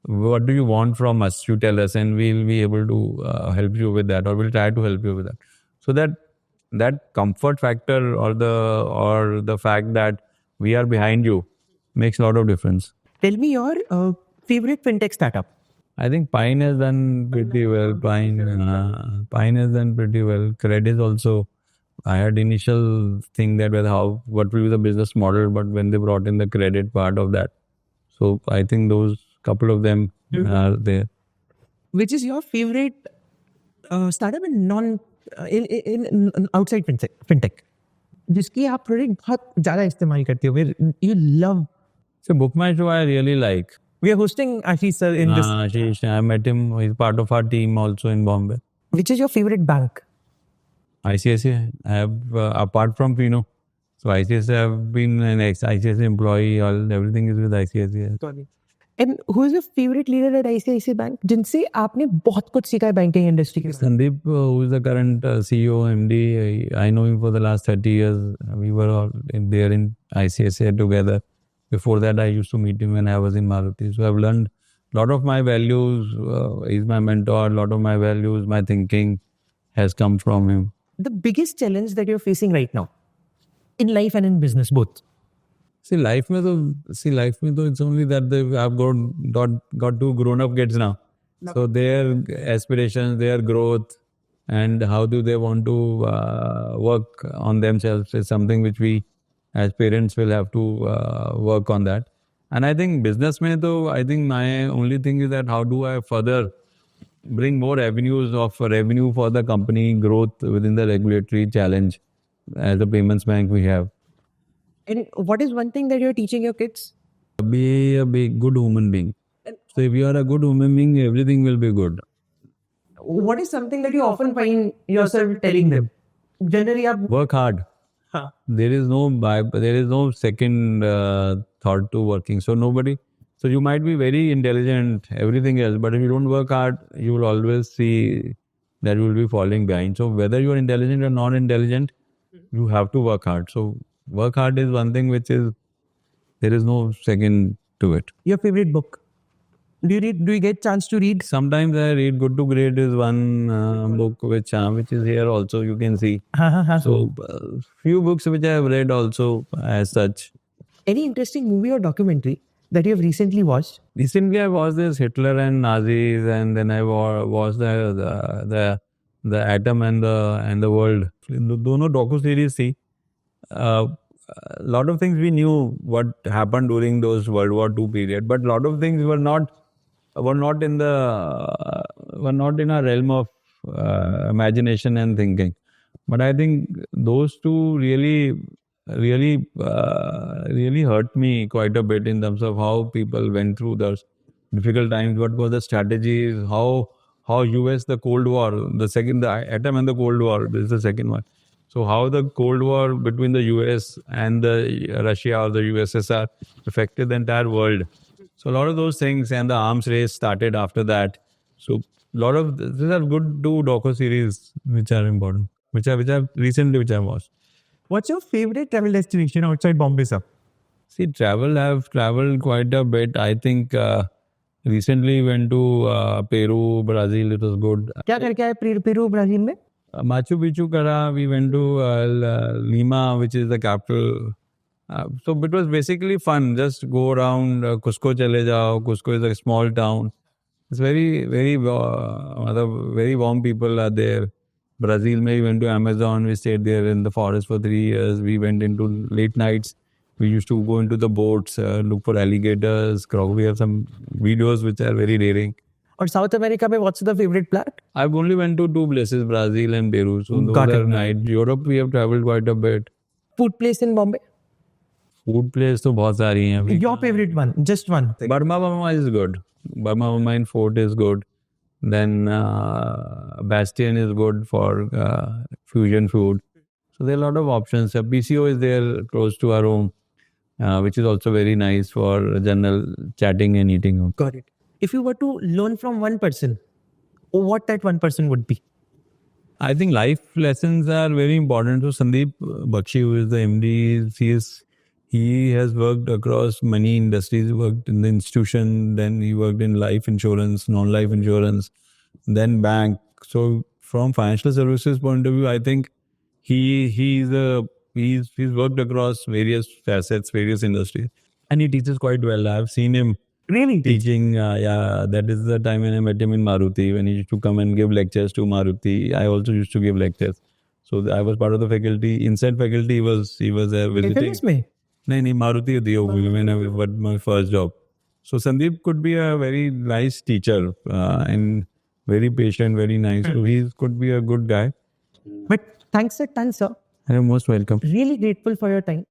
What do you want from us? You tell us, and we'll be able to help you with that, or we'll try to help you with that. So that comfort factor, or the fact that we are behind you, makes a lot of difference. Tell me your favorite fintech startup. I think Pine has done pretty well. Pine has done pretty well. Credit also. I had initial thing that what will be the business model, but when they brought in the credit part of that, so I think those couple of them are there. Which is your favorite startup in outside fintech? जिसकी आप product बहुत ज़्यादा इस्तेमाल करते हो, you love. So Book My Show I really like. We are hosting Ashish sir in this. Ashish, I met him. He's part of our team also in Bombay. Which is your favorite bank? ICICI. I have apart from Pino. So ICICI, I've been an ICICI employee. Everything is with ICICI. And who is your favorite leader at ICICI Bank? जिनसे आपने बहुत कुछ सीखा है banking industry के? Sandeep, who is the current CEO, MD. I know him for the last 30 years. We were all there in ICICI together. Before that, I used to meet him when I was in Maruti. So I've learned a lot of my values. He's my mentor. A lot of my values, my thinking has come from him. The biggest challenge that you're facing right now in life and in business, both? See, life mein to it's only that I've got two grown-up kids now. So their aspirations, their growth, and how do they want to work on themselves is something which we as parents will have to work on that. And I think business mein to, I think my only thing is that how do I further bring more avenues of revenue for the company, growth within the regulatory challenge as a payments bank we have. And what is one thing that you're teaching your kids? Be a good human being. So if you are a good human being, everything will be good. What is something that you often find yourself telling them? Generally, work hard. Huh. There is no second thought to working. So you might be very intelligent, everything else, but if you don't work hard, you will always see that you will be falling behind. So whether you are intelligent or non-intelligent, you have to work hard. So work hard is one thing which is, there is no second to it. Your favorite book? Do you get chance to read? Sometimes I read. Good to Great is one book which is here also, you can see. So few books which I have read also as such. Any interesting movie or documentary that you have recently watched? Recently I watched this Hitler and Nazis, and then I watched the Atom and the World. दोनों docu series थी. A lot of things we knew what happened during those World War II period, but a lot of things were not in our realm of imagination and thinking. But I think those two really hurt me quite a bit in terms of how people went through those difficult times. What were the strategies? How US, the Cold War, the Atom and the Cold War. This is the second one. So how the Cold War between the US and the Russia or the USSR affected the entire world. So a lot of those things, and the arms race started after that. So a lot of these are good two docu series which are important, which I watched. What's your favorite travel destination outside Bombay, sir? See, I've traveled quite a bit. I think recently went to Peru, Brazil. It was good. क्या करके आए Peru Brazil में? Machu Picchu Kara, we went to Lima, which is the capital. So it was basically fun. Just go around. Cusco chale jao. Cusco is a small town. It's very, very, very warm people are there. Brazil, we went to Amazon. We stayed there in the forest for 3 years. We went into late nights. We used to go into the boats, look for alligators, crocodile. We have some videos which are very daring. और south America में what's the favorite plant? I've only went to 2 places, Brazil and Peru. So those Got are it. nice. Europe, we have traveled quite a bit. Food place in Bombay? Food place तो बहुत सारी हैं अभी. Your favorite one? Just one. Burma is good. Burma in Fort is good. Then Bastion is good for fusion food. So there are a lot of options. PCO is there close to our home, which is also very nice for general chatting and eating. Got it. If you were to learn from one person, what that one person would be? I think life lessons are very important. So Sandeep Bakshi, who is the MD, he has worked across many industries. He worked in the institution, then he worked in life insurance, non-life insurance, then bank. So from financial services point of view, I think he's worked across various facets, various industries, and he teaches quite well. I've seen him Really? teaching. That is the time when I met him in Maruti, when he used to come and give lectures to Maruti. I also used to give lectures. So I was part of the faculty. Inside faculty, he was visiting. FMS में? नहीं Maruti Udyog when I was my first job. So Sandeep could be a very nice teacher and very patient, very nice. So he could be a good guy. But thanks a ton, sir. You're most welcome. Really grateful for your time.